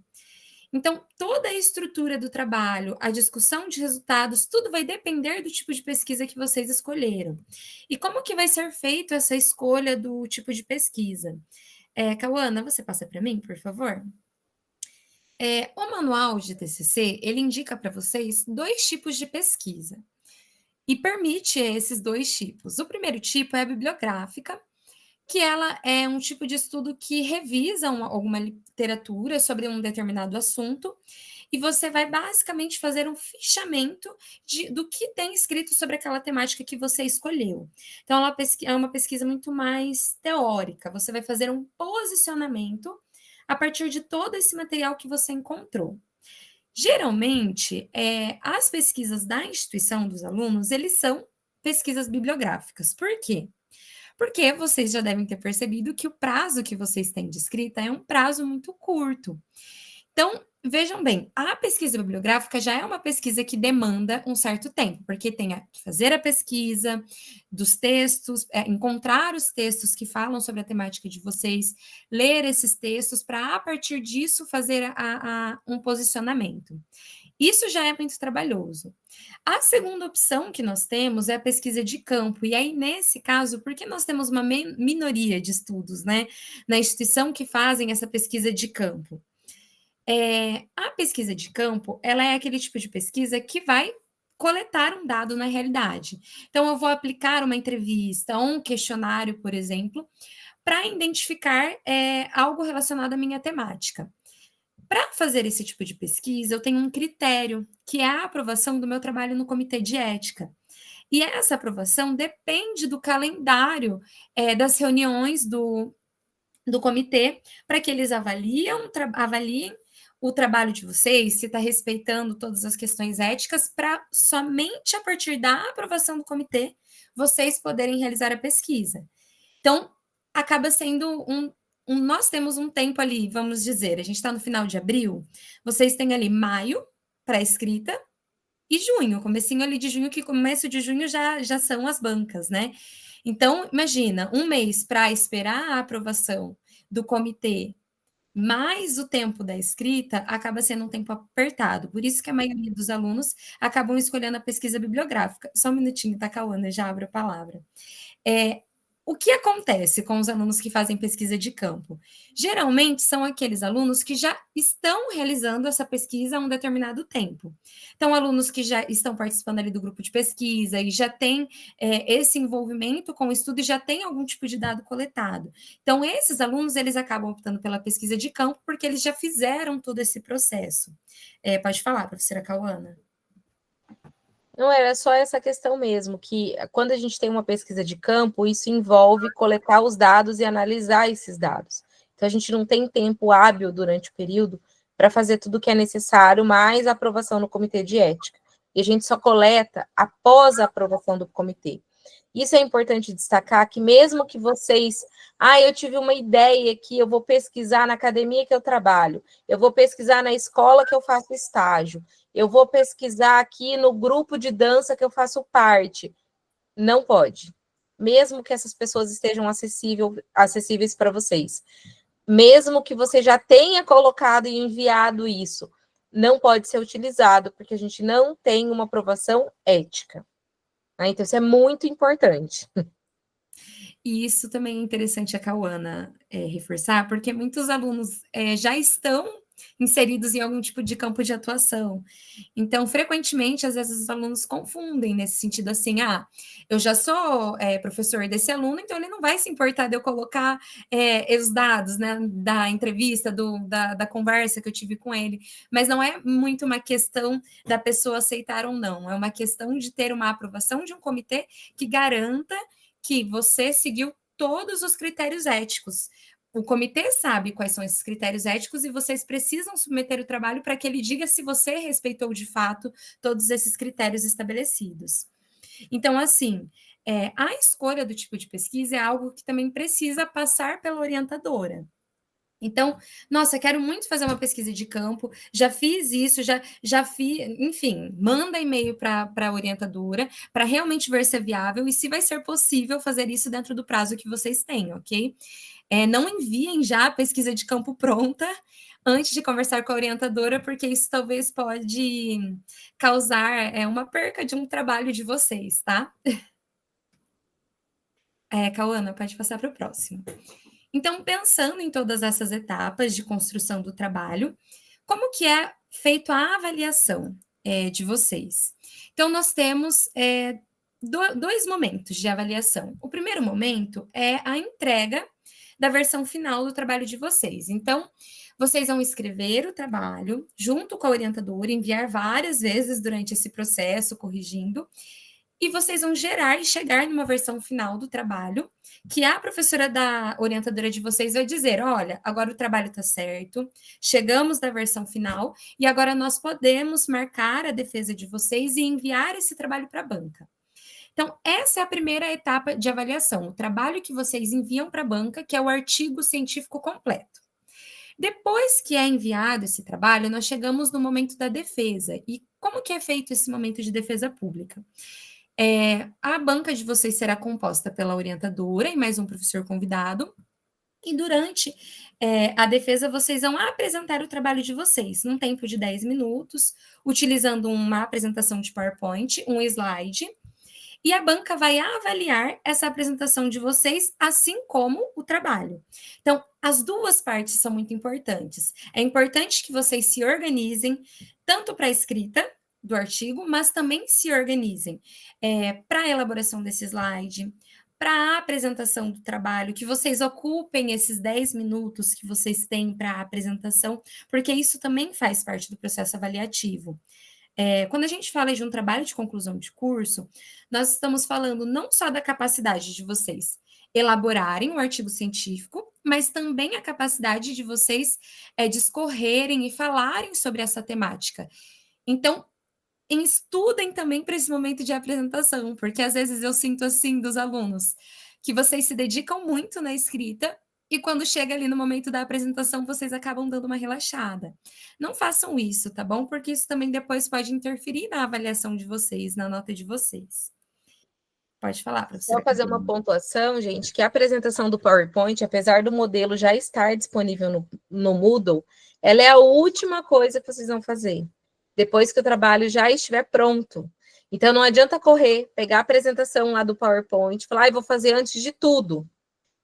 Então, toda a estrutura do trabalho, a discussão de resultados, tudo vai depender do tipo de pesquisa que vocês escolheram. E como que vai ser feita essa escolha do tipo de pesquisa? Cauana, você passa para mim, por favor? O manual de TCC, ele indica para vocês 2 tipos de pesquisa e permite esses 2 tipos. O primeiro tipo é a bibliográfica, que ela é um tipo de estudo que revisa alguma literatura sobre um determinado assunto, e você vai basicamente fazer um fichamento do que tem escrito sobre aquela temática que você escolheu. Então, ela é uma pesquisa muito mais teórica, você vai fazer um posicionamento a partir de todo esse material que você encontrou. Geralmente, as pesquisas da instituição dos alunos, eles são pesquisas bibliográficas. Por quê? Porque vocês já devem ter percebido que o prazo que vocês têm de escrita é um prazo muito curto. Então, vejam bem, a pesquisa bibliográfica já é uma pesquisa que demanda um certo tempo, porque tem que fazer a pesquisa dos textos, encontrar os textos que falam sobre a temática de vocês, ler esses textos para, a partir disso, fazer um posicionamento. Isso já é muito trabalhoso. A segunda opção que nós temos é a pesquisa de campo. E aí, nesse caso, porque nós temos uma minoria de estudos, né, na instituição que fazem essa pesquisa de campo? A pesquisa de campo, ela é aquele tipo de pesquisa que vai coletar um dado na realidade. Então, eu vou aplicar uma entrevista ou um questionário, por exemplo, para identificar algo relacionado à minha temática. Para fazer esse tipo de pesquisa, eu tenho um critério, que é a aprovação do meu trabalho no comitê de ética. E essa aprovação depende do calendário das reuniões do comitê, para que eles avaliem o trabalho de vocês, se está respeitando todas as questões éticas, para somente a partir da aprovação do comitê vocês poderem realizar a pesquisa. Então, acaba sendo nós temos um tempo ali, vamos dizer, a gente está no final de abril, vocês têm ali maio para a escrita e junho, comecinho ali de junho, que começo de junho já são as bancas, né? Então, imagina, um mês para esperar a aprovação do comitê, mais o tempo da escrita, acaba sendo um tempo apertado. Por isso que a maioria dos alunos acabam escolhendo a pesquisa bibliográfica. Só um minutinho, tá, Cauana? Já abro a palavra. O que acontece com os alunos que fazem pesquisa de campo? Geralmente são aqueles alunos que já estão realizando essa pesquisa há um determinado tempo. Então, alunos que já estão participando ali do grupo de pesquisa e já têm esse envolvimento com o estudo e já têm algum tipo de dado coletado. Então, esses alunos, eles acabam optando pela pesquisa de campo porque eles já fizeram todo esse processo. Pode falar, professora Cauana. Não, era só essa questão mesmo, que quando a gente tem uma pesquisa de campo, isso envolve coletar os dados e analisar esses dados. Então, a gente não tem tempo hábil durante o período para fazer tudo o que é necessário, mais a aprovação no comitê de ética. E a gente só coleta após a aprovação do comitê. Isso é importante destacar, que mesmo que vocês... eu tive uma ideia que eu vou pesquisar na academia que eu trabalho, eu vou pesquisar na escola que eu faço estágio, eu vou pesquisar aqui no grupo de dança que eu faço parte. Não pode. Mesmo que essas pessoas estejam acessíveis para vocês. Mesmo que você já tenha colocado e enviado isso, não pode ser utilizado, porque a gente não tem uma aprovação ética. Então, isso é muito importante. E isso também é interessante a Cauana reforçar, porque muitos alunos já estão inseridos em algum tipo de campo de atuação. Então, frequentemente, às vezes, os alunos confundem nesse sentido assim, eu já sou professor desse aluno, então ele não vai se importar de eu colocar os dados, né, da entrevista, da conversa que eu tive com ele, mas não é muito uma questão da pessoa aceitar ou não, é uma questão de ter uma aprovação de um comitê que garanta que você seguiu todos os critérios éticos. O comitê sabe quais são esses critérios éticos e vocês precisam submeter o trabalho para que ele diga se você respeitou de fato todos esses critérios estabelecidos. Então, assim, a escolha do tipo de pesquisa é algo que também precisa passar pela orientadora. Então, nossa, quero muito fazer uma pesquisa de campo, já fiz isso, já fiz, enfim, manda e-mail para a orientadora para realmente ver se é viável e se vai ser possível fazer isso dentro do prazo que vocês têm, ok? Não enviem já a pesquisa de campo pronta antes de conversar com a orientadora, porque isso talvez pode causar uma perca de um trabalho de vocês, tá? Cauana, pode passar para o próximo. Então, pensando em todas essas etapas de construção do trabalho, como que é feita a avaliação de vocês? Então, nós temos dois momentos de avaliação. O primeiro momento é a entrega da versão final do trabalho de vocês. Então, vocês vão escrever o trabalho junto com a orientadora, enviar várias vezes durante esse processo, corrigindo, e vocês vão gerar e chegar numa versão final do trabalho, que a professora da orientadora de vocês vai dizer, olha, agora o trabalho está certo, chegamos na versão final, e agora nós podemos marcar a defesa de vocês e enviar esse trabalho para a banca. Então, essa é a primeira etapa de avaliação, o trabalho que vocês enviam para a banca, que é o artigo científico completo. Depois que é enviado esse trabalho, nós chegamos no momento da defesa. E como que é feito esse momento de defesa pública? A banca de vocês será composta pela orientadora e mais um professor convidado, e durante a defesa vocês vão apresentar o trabalho de vocês, num tempo de 10 minutos, utilizando uma apresentação de PowerPoint, um slide, e a banca vai avaliar essa apresentação de vocês, assim como o trabalho. Então, as duas partes são muito importantes. É importante que vocês se organizem, tanto para a escrita do artigo, mas também se organizem para a elaboração desse slide, para a apresentação do trabalho, que vocês ocupem esses 10 minutos que vocês têm para a apresentação, porque isso também faz parte do processo avaliativo. Quando a gente fala de um trabalho de conclusão de curso, nós estamos falando não só da capacidade de vocês elaborarem um artigo científico, mas também a capacidade de vocês discorrerem e falarem sobre essa temática. Então, estudem também para esse momento de apresentação, porque às vezes eu sinto assim dos alunos, que vocês se dedicam muito na escrita e quando chega ali no momento da apresentação, vocês acabam dando uma relaxada. Não façam isso, tá bom? Porque isso também depois pode interferir na avaliação de vocês, na nota de vocês. Pode falar, professora. Só fazer uma pontuação, gente, que a apresentação do PowerPoint, apesar do modelo já estar disponível no Moodle, ela é a última coisa que vocês vão fazer, depois que o trabalho já estiver pronto. Então, não adianta correr, pegar a apresentação lá do PowerPoint, falar, vou fazer antes de tudo,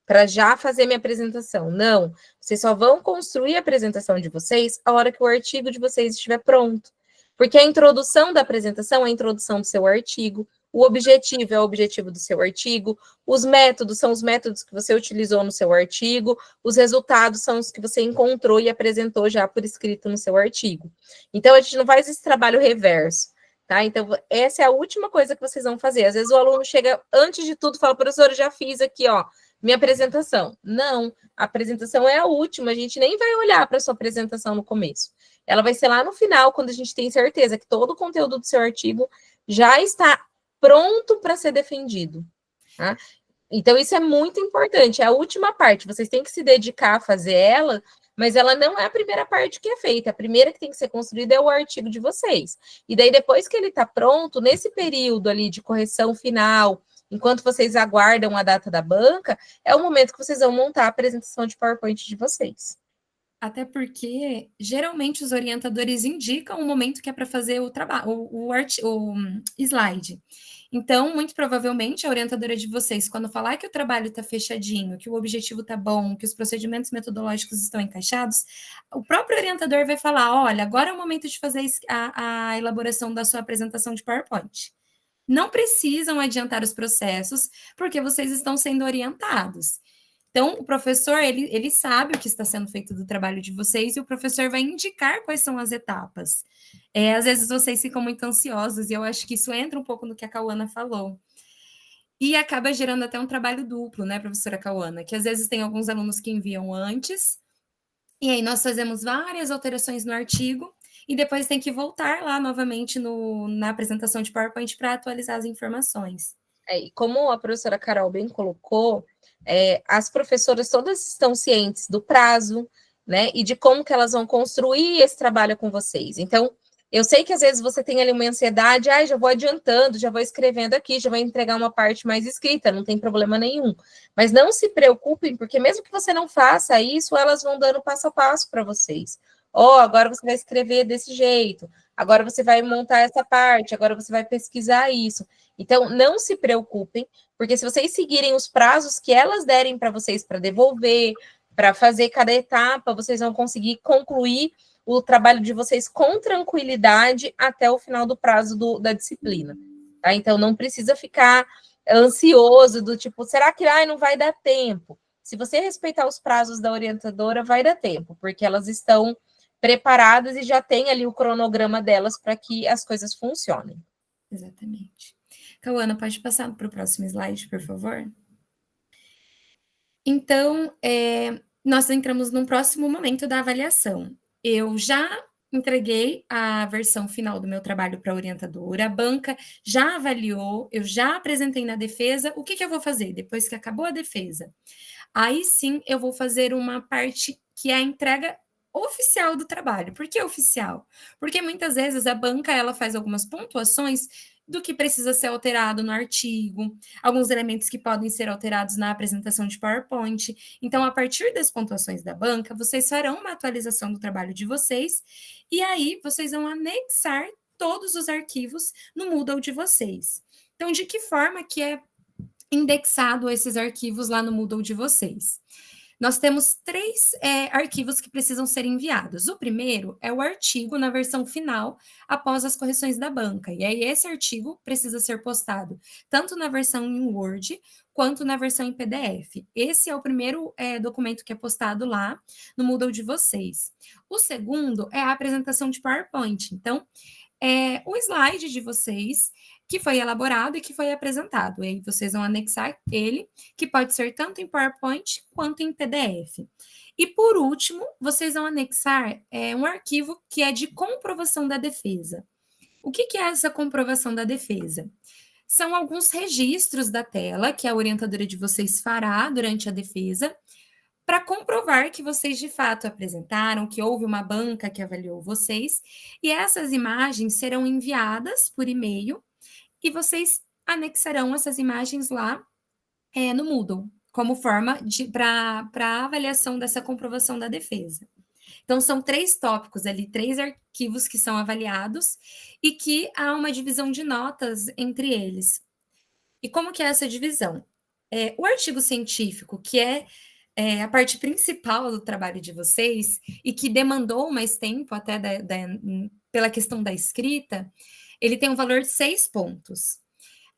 para já fazer minha apresentação. Não, vocês só vão construir a apresentação de vocês a hora que o artigo de vocês estiver pronto. Porque a introdução da apresentação é a introdução do seu artigo, o objetivo é o objetivo do seu artigo, os métodos são os métodos que você utilizou no seu artigo, os resultados são os que você encontrou e apresentou já por escrito no seu artigo. Então, a gente não faz esse trabalho reverso, tá? Então, essa é a última coisa que vocês vão fazer. Às vezes o aluno chega, antes de tudo, fala, professor, eu já fiz aqui, ó, minha apresentação. Não, a apresentação é a última, a gente nem vai olhar para a sua apresentação no começo. Ela vai ser lá no final, quando a gente tem certeza que todo o conteúdo do seu artigo já está pronto para ser defendido. Tá? Então, isso é muito importante. É a última parte. Vocês têm que se dedicar a fazer ela, mas ela não é a primeira parte que é feita. A primeira que tem que ser construída é o artigo de vocês. E daí, depois que ele está pronto, nesse período ali de correção final, enquanto vocês aguardam a data da banca, é o momento que vocês vão montar a apresentação de PowerPoint de vocês. Até porque, geralmente, os orientadores indicam o momento que é para fazer o trabalho, o slide. Então, muito provavelmente, a orientadora de vocês, quando falar que o trabalho está fechadinho, que o objetivo está bom, que os procedimentos metodológicos estão encaixados, o próprio orientador vai falar, olha, agora é o momento de fazer a elaboração da sua apresentação de PowerPoint. Não precisam adiantar os processos, porque vocês estão sendo orientados. Então, o professor, ele sabe o que está sendo feito do trabalho de vocês e o professor vai indicar quais são as etapas. Às vezes, vocês ficam muito ansiosos e eu acho que isso entra um pouco no que a Cauana falou. E acaba gerando até um trabalho duplo, né, professora Cauana? Que às vezes tem alguns alunos que enviam antes e aí nós fazemos várias alterações no artigo e depois tem que voltar lá novamente na apresentação de PowerPoint para atualizar as informações. E como a professora Carol bem colocou, as professoras todas estão cientes do prazo, né, e de como que elas vão construir esse trabalho com vocês. Então, Eu sei que às vezes você tem ali uma ansiedade, já vou adiantando, já vou escrevendo aqui, já vou entregar uma parte mais escrita, não tem problema nenhum. Mas não se preocupem, porque mesmo que você não faça isso, elas vão dando passo a passo para vocês. Agora você vai escrever desse jeito, agora você vai montar essa parte, agora você vai pesquisar isso. Então, não se preocupem, porque se vocês seguirem os prazos que elas derem para vocês para devolver, para fazer cada etapa, vocês vão conseguir concluir o trabalho de vocês com tranquilidade até o final do prazo da disciplina. Tá? Então, não precisa ficar ansioso do tipo, será que não vai dar tempo? Se você respeitar os prazos da orientadora, vai dar tempo, porque elas estão preparadas e já tem ali o cronograma delas para que as coisas funcionem. Exatamente. Cauana, pode passar para o próximo slide, por favor? Então, nós entramos num próximo momento da avaliação. Eu já entreguei a versão final do meu trabalho para a orientadora, a banca já avaliou, eu já apresentei na defesa. O que eu vou fazer depois que acabou a defesa? Aí sim eu vou fazer uma parte que é a entrega oficial do trabalho. Por que oficial? Porque muitas vezes a banca ela faz algumas pontuações do que precisa ser alterado no artigo, alguns elementos que podem ser alterados na apresentação de PowerPoint. Então, a partir das pontuações da banca, vocês farão uma atualização do trabalho de vocês e aí vocês vão anexar todos os arquivos no Moodle de vocês. Então, de que forma que é indexado esses arquivos lá no Moodle de vocês? Nós temos 3 arquivos que precisam ser enviados. O primeiro é o artigo na versão final, após as correções da banca. E aí, esse artigo precisa ser postado tanto na versão em Word, quanto na versão em PDF. Esse é o primeiro documento que é postado lá no Moodle de vocês. O segundo é a apresentação de PowerPoint. Então, o slide de vocês que foi elaborado e que foi apresentado. E aí vocês vão anexar ele, que pode ser tanto em PowerPoint quanto em PDF. E, por último, vocês vão anexar um arquivo que é de comprovação da defesa. O que é essa comprovação da defesa? São alguns registros da tela que a orientadora de vocês fará durante a defesa, para comprovar que vocês de fato apresentaram, que houve uma banca que avaliou vocês, e essas imagens serão enviadas por e-mail e vocês anexarão essas imagens lá no Moodle, como forma para avaliação dessa comprovação da defesa. Então, são 3 tópicos ali, 3 arquivos que são avaliados e que há uma divisão de notas entre eles. E como que é essa divisão? O artigo científico, que é a parte principal do trabalho de vocês e que demandou mais tempo até pela questão da escrita, ele tem um valor de 6 pontos.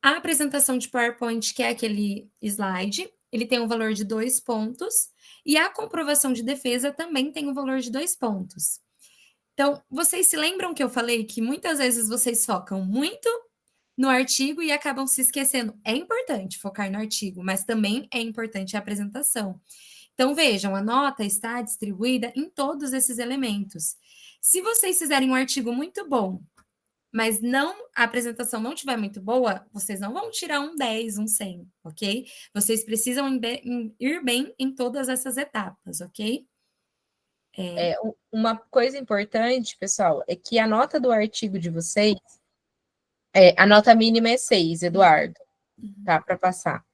A apresentação de PowerPoint, que é aquele slide, ele tem um valor de 2 pontos, e a comprovação de defesa também tem um valor de 2 pontos. Então, vocês se lembram que eu falei que muitas vezes vocês focam muito no artigo e acabam se esquecendo? É importante focar no artigo, mas também é importante a apresentação. Então, vejam, a nota está distribuída em todos esses elementos. Se vocês fizerem um artigo muito bom, mas a apresentação não estiver muito boa, vocês não vão tirar um 10, um 100, ok? Vocês precisam ir bem em todas essas etapas, ok? Uma coisa importante, pessoal, é que a nota do artigo de vocês, a nota mínima é 6, Eduardo, tá? Para passar.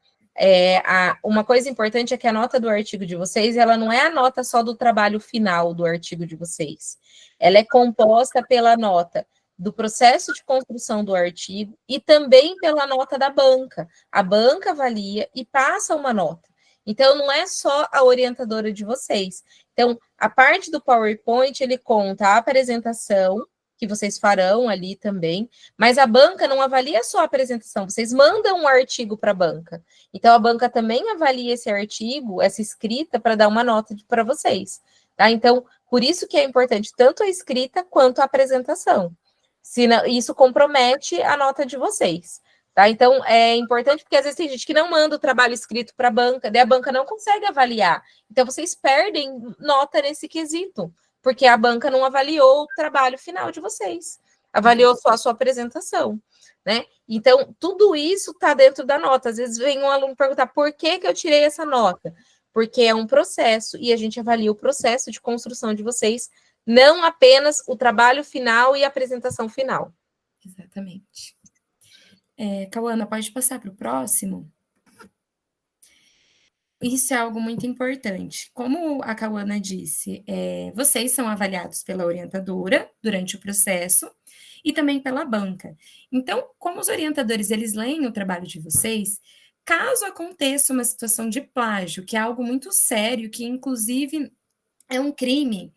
Uma coisa importante é que a nota do artigo de vocês, ela não é a nota só do trabalho final do artigo de vocês. Ela é composta pela nota do processo de construção do artigo e também pela nota da banca. A banca avalia e passa uma nota. Então, não é só a orientadora de vocês. Então, a parte do PowerPoint, ele conta a apresentação, que vocês farão ali também, mas a banca não avalia só a apresentação, vocês mandam um artigo para a banca. Então, a banca também avalia esse artigo, essa escrita, para dar uma nota para vocês. Tá? Então, por isso que é importante tanto a escrita quanto a apresentação. Isso compromete a nota de vocês. Tá? Então, é importante porque às vezes tem gente que não manda o trabalho escrito para a banca, daí a banca não consegue avaliar. Então, vocês perdem nota nesse quesito, porque a banca não avaliou o trabalho final de vocês, avaliou só a sua apresentação, né? Então, tudo isso está dentro da nota. Às vezes vem um aluno perguntar por que eu tirei essa nota? Porque é um processo, e a gente avalia o processo de construção de vocês não apenas o trabalho final e a apresentação final. Exatamente. Cauana, pode passar para o próximo? Isso é algo muito importante. Como a Cauana disse, vocês são avaliados pela orientadora durante o processo e também pela banca. Então, como os orientadores, eles leem o trabalho de vocês, caso aconteça uma situação de plágio, que é algo muito sério, que inclusive é um crime,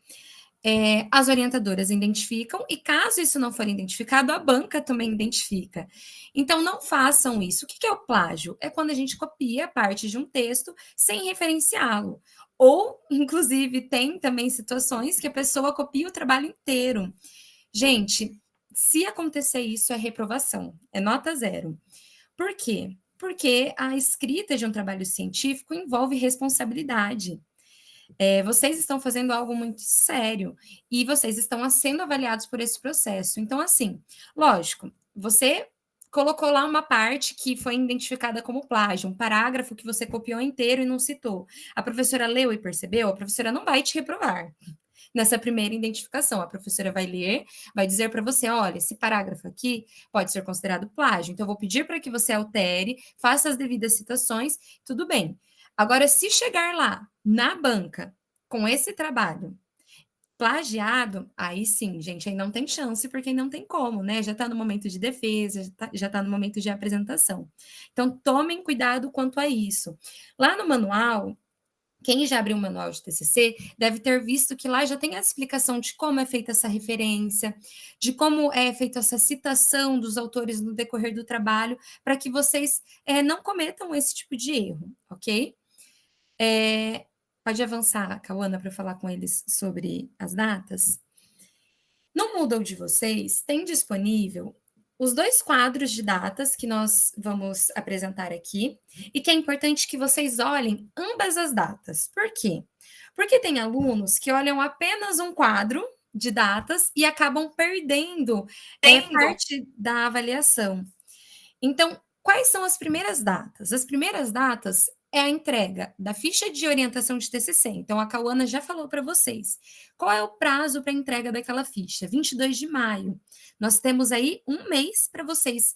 as orientadoras identificam, e caso isso não for identificado, a banca também identifica. Então, não façam isso. O que é o plágio? É quando a gente copia parte de um texto sem referenciá-lo. Ou, inclusive, tem também situações que a pessoa copia o trabalho inteiro. Gente, se acontecer isso, é reprovação, é nota 0. Por quê? Porque a escrita de um trabalho científico envolve responsabilidade. Vocês estão fazendo algo muito sério e vocês estão sendo avaliados por esse processo. Então, assim, lógico, você colocou lá uma parte que foi identificada como plágio, um parágrafo que você copiou inteiro e não citou. A professora leu e percebeu, a professora não vai te reprovar nessa primeira identificação. A professora vai ler, vai dizer para você, olha, esse parágrafo aqui pode ser considerado plágio, então eu vou pedir para que você altere, faça as devidas citações, tudo bem. Agora, se chegar lá, na banca, com esse trabalho plagiado, aí sim, gente, aí não tem chance, porque não tem como, né? Já está no momento de defesa, já tá no momento de apresentação. Então, tomem cuidado quanto a isso. Lá no manual, quem já abriu o manual de TCC deve ter visto que lá já tem a explicação de como é feita essa referência, de como é feita essa citação dos autores no decorrer do trabalho, para que vocês não cometam esse tipo de erro, ok? Pode avançar, Cauana, para falar com eles sobre as datas. No Moodle de vocês, tem disponível os 2 quadros de datas que nós vamos apresentar aqui, e que é importante que vocês olhem ambas as datas. Por quê? Porque tem alunos que olham apenas um quadro de datas e acabam perdendo parte da avaliação. Então, quais são as primeiras datas? As primeiras datas é a entrega da ficha de orientação de TCC. Então, a Cauana já falou para vocês. Qual é o prazo para a entrega daquela ficha? 22 de maio. Nós temos aí um mês para vocês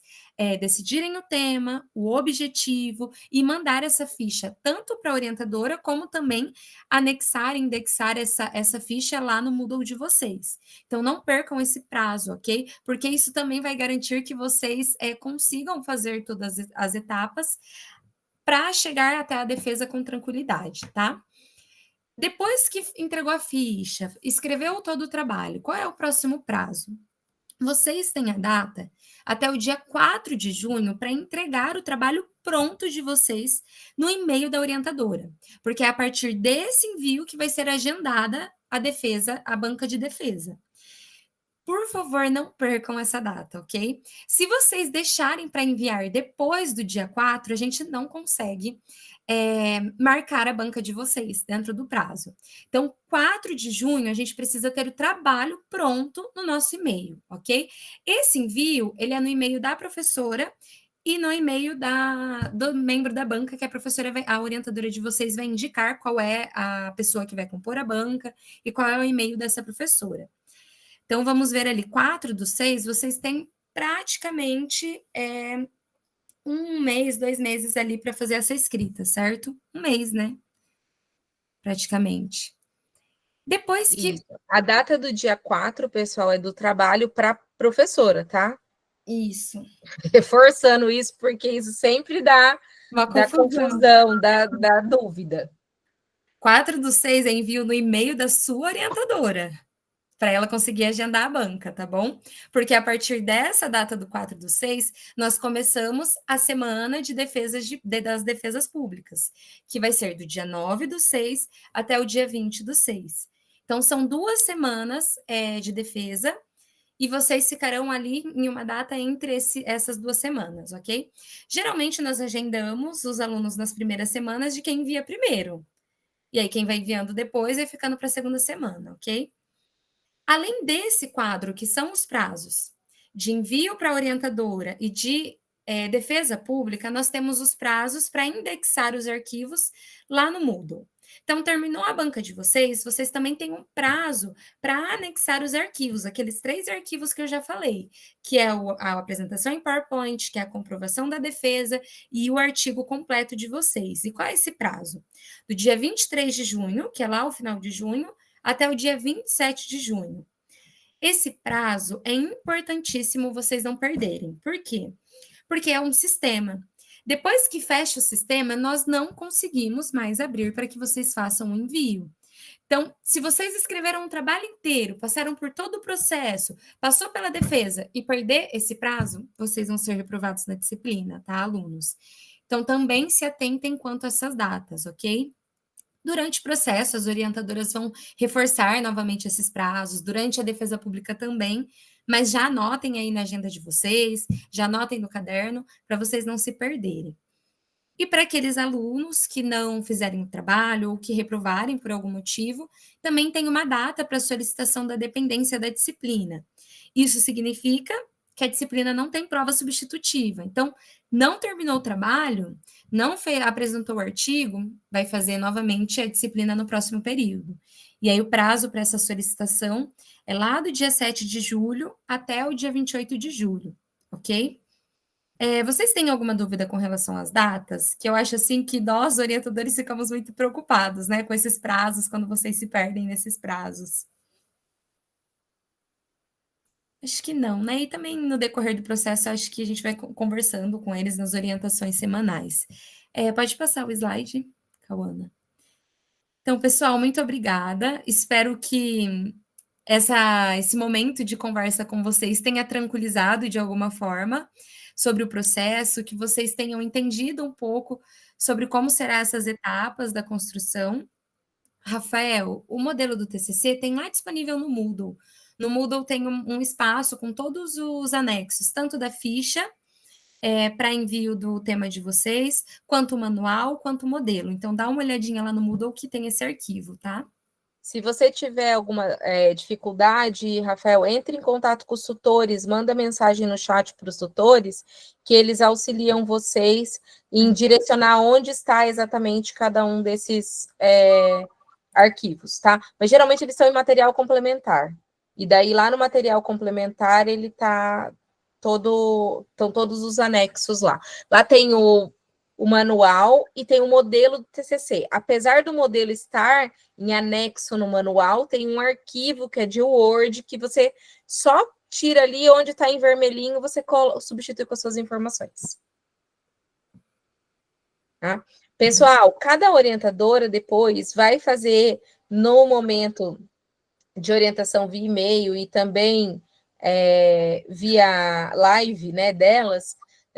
decidirem o tema, o objetivo e mandar essa ficha tanto para a orientadora como também anexar, indexar essa ficha lá no Moodle de vocês. Então, não percam esse prazo, ok? Porque isso também vai garantir que vocês consigam fazer todas as etapas para chegar até a defesa com tranquilidade, tá? Depois que entregou a ficha, escreveu todo o trabalho, qual é o próximo prazo? Vocês têm a data até o dia 4 de junho para entregar o trabalho pronto de vocês no e-mail da orientadora, porque é a partir desse envio que vai ser agendada a defesa, a banca de defesa. Por favor, não percam essa data, ok? Se vocês deixarem para enviar depois do dia 4, a gente não consegue marcar a banca de vocês dentro do prazo. Então, 4 de junho, a gente precisa ter o trabalho pronto no nosso e-mail, ok? Esse envio, ele é no e-mail da professora e no e-mail do membro da banca, que a orientadora de vocês vai indicar qual é a pessoa que vai compor a banca e qual é o e-mail dessa professora. Então, vamos ver ali, 4/6, vocês têm praticamente 1 mês, 2 meses ali para fazer essa escrita, certo? 1 mês, né? Praticamente. Depois que... Isso. A data do dia 4, pessoal, é do trabalho para professora, tá? Isso. Reforçando isso, porque isso sempre dá Uma confusão, dá dúvida. 4/6 é envio no e-mail da sua orientadora, para ela conseguir agendar a banca, tá bom? Porque a partir dessa data do 4/6, nós começamos a semana de defesas das defesas públicas, que vai ser do dia 9/6 até o dia 20/6. Então, são 2 semanas de defesa, e vocês ficarão ali em uma data entre essas 2 semanas, ok? Geralmente, nós agendamos os alunos nas primeiras semanas de quem envia primeiro. E aí, quem vai enviando depois vai ficando para a segunda semana, ok? Além desse quadro, que são os prazos de envio para a orientadora e de defesa pública, nós temos os prazos para indexar os arquivos lá no Moodle. Então, terminou a banca de vocês, vocês também têm um prazo para anexar os arquivos, aqueles 3 arquivos que eu já falei, que é a apresentação em PowerPoint, que é a comprovação da defesa e o artigo completo de vocês. E qual é esse prazo? Do dia 23 de junho, que é lá o final de junho, até o dia 27 de junho. Esse prazo é importantíssimo vocês não perderem. Por quê? Porque é um sistema. Depois que fecha o sistema, nós não conseguimos mais abrir para que vocês façam o envio. Então, se vocês escreveram um trabalho inteiro, passaram por todo o processo, passou pela defesa e perder esse prazo, vocês vão ser reprovados na disciplina, tá, alunos? Então, também se atentem quanto a essas datas, ok? Durante o processo, as orientadoras vão reforçar novamente esses prazos, durante a defesa pública também, mas já anotem aí na agenda de vocês, já anotem no caderno, para vocês não se perderem. E para aqueles alunos que não fizerem o trabalho ou que reprovarem por algum motivo, também tem uma data para solicitação da dependência da disciplina. Isso significa que a disciplina não tem prova substitutiva. Então, não terminou o trabalho, não apresentou o artigo, vai fazer novamente a disciplina no próximo período. E aí, o prazo para essa solicitação é lá do dia 7 de julho até o dia 28 de julho, ok? Vocês têm alguma dúvida com relação às datas? Que eu acho assim que nós, orientadores, ficamos muito preocupados, né, com esses prazos, quando vocês se perdem nesses prazos. Acho que não, né? E também no decorrer do processo, acho que a gente vai conversando com eles nas orientações semanais. Pode passar o slide, Cauana. Então, pessoal, muito obrigada. Espero que esse momento de conversa com vocês tenha tranquilizado de alguma forma sobre o processo, que vocês tenham entendido um pouco sobre como serão essas etapas da construção. Rafael, o modelo do TCC tem lá disponível no Moodle. No Moodle tem um espaço com todos os anexos, tanto da ficha para envio do tema de vocês, quanto o manual, quanto o modelo. Então, dá uma olhadinha lá no Moodle que tem esse arquivo, tá? Se você tiver alguma dificuldade, Rafael, entre em contato com os tutores, manda mensagem no chat para os tutores, que eles auxiliam vocês em direcionar onde está exatamente cada um desses arquivos, tá? Mas geralmente eles são em material complementar. E daí lá no material complementar ele estão todos os anexos lá. Lá tem o manual e tem o modelo do TCC. Apesar do modelo estar em anexo no manual, tem um arquivo que é de Word, que você só tira ali onde está em vermelhinho, você substitui com as suas informações. Tá? Pessoal, cada orientadora depois vai fazer no momento de orientação via e-mail e também via live, né, delas,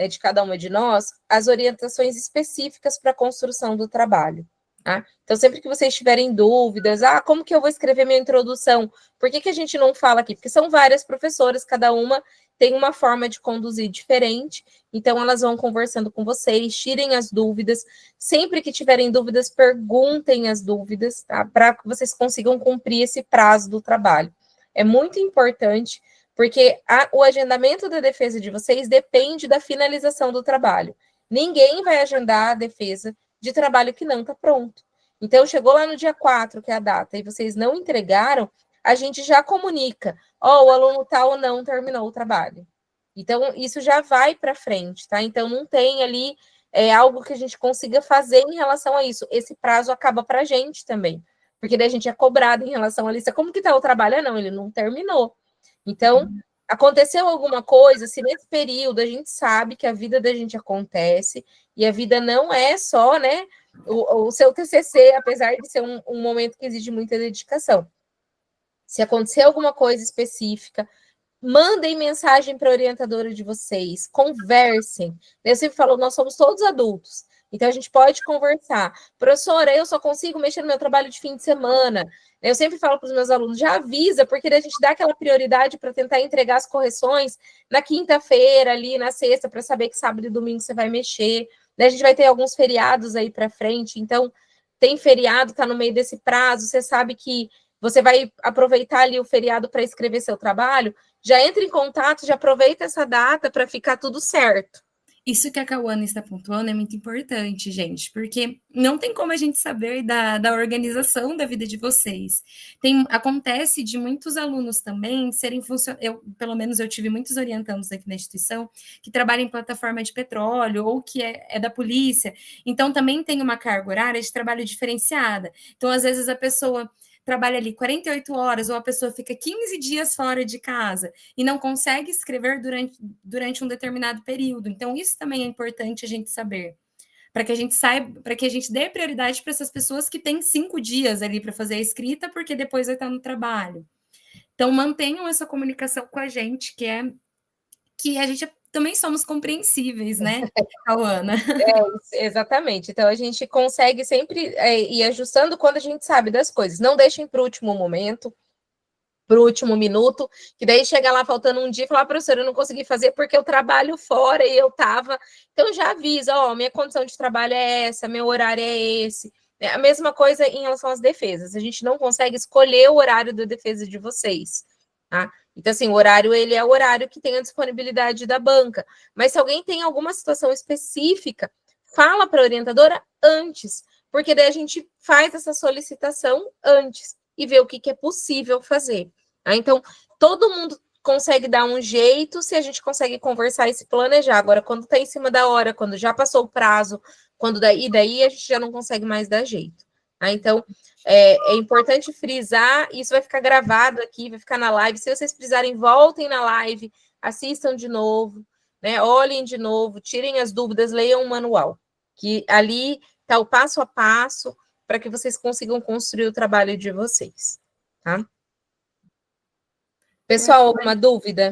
de cada uma de nós, as orientações específicas para a construção do trabalho. Tá? Então, sempre que vocês tiverem dúvidas, como que eu vou escrever minha introdução? Por que a gente não fala aqui? Porque são várias professoras, cada uma tem uma forma de conduzir diferente, então elas vão conversando com vocês, tirem as dúvidas, sempre que tiverem dúvidas, perguntem as dúvidas, tá? Para que vocês consigam cumprir esse prazo do trabalho. É muito importante, porque o agendamento da defesa de vocês depende da finalização do trabalho. Ninguém vai agendar a defesa de trabalho que não está pronto. Então, chegou lá no dia 4, que é a data, e vocês não entregaram, a gente já comunica, o aluno tal não terminou o trabalho. Então, isso já vai para frente, tá? Então, não tem ali algo que a gente consiga fazer em relação a isso. Esse prazo acaba para a gente também, porque daí a gente é cobrado em relação à lista. Como que está o trabalho? Não, ele não terminou. Então, aconteceu alguma coisa, se nesse período a gente sabe que a vida da gente acontece, e a vida não é só, né, o seu TCC, apesar de ser um momento que exige muita dedicação. Se acontecer alguma coisa específica, mandem mensagem para a orientadora de vocês, conversem. Eu sempre falo, nós somos todos adultos, então a gente pode conversar. Professora, eu só consigo mexer no meu trabalho de fim de semana. Eu sempre falo para os meus alunos, já avisa, porque a gente dá aquela prioridade para tentar entregar as correções na quinta-feira, ali na sexta, para saber que sábado e domingo você vai mexer. A gente vai ter alguns feriados aí para frente, então tem feriado, está no meio desse prazo, você sabe que você vai aproveitar ali o feriado para escrever seu trabalho, já entra em contato, já aproveita essa data para ficar tudo certo. Isso que a Cauana está pontuando é muito importante, gente, porque não tem como a gente saber da organização da vida de vocês. Acontece de muitos alunos também serem funcionários, pelo menos eu tive muitos orientandos aqui na instituição, que trabalham em plataforma de petróleo ou que é da polícia, então também tem uma carga horária de trabalho diferenciada. Então, às vezes, a pessoa trabalha ali 48 horas, ou a pessoa fica 15 dias fora de casa e não consegue escrever durante um determinado período. Então, isso também é importante a gente saber, para que a gente saiba, para que a gente dê prioridade para essas pessoas que têm 5 dias ali para fazer a escrita, porque depois vai estar no trabalho. Então, mantenham essa comunicação com a gente, que a gente também somos compreensíveis, né, Cauana? Exatamente. Então, a gente consegue sempre ir ajustando quando a gente sabe das coisas. Não deixem para o último momento, para o último minuto, que daí chega lá faltando um dia e fala, professora, eu não consegui fazer porque eu trabalho fora e eu estava. Então, já avisa, ó, minha condição de trabalho é essa, meu horário é esse. É a mesma coisa em relação às defesas. A gente não consegue escolher o horário da defesa de vocês, tá? Então, assim, o horário, ele é o horário que tem a disponibilidade da banca. Mas se alguém tem alguma situação específica, fala para a orientadora antes, porque daí a gente faz essa solicitação antes e vê o que é possível fazer. Tá? Então, todo mundo consegue dar um jeito se a gente consegue conversar e se planejar. Agora, quando está em cima da hora, quando já passou o prazo, daí a gente já não consegue mais dar jeito. Tá? Então, é importante frisar, isso vai ficar gravado aqui, vai ficar na live. Se vocês precisarem, voltem na live, assistam de novo, né? Olhem de novo, tirem as dúvidas, leiam o manual, que ali está o passo a passo para que vocês consigam construir o trabalho de vocês, tá? Pessoal, alguma dúvida?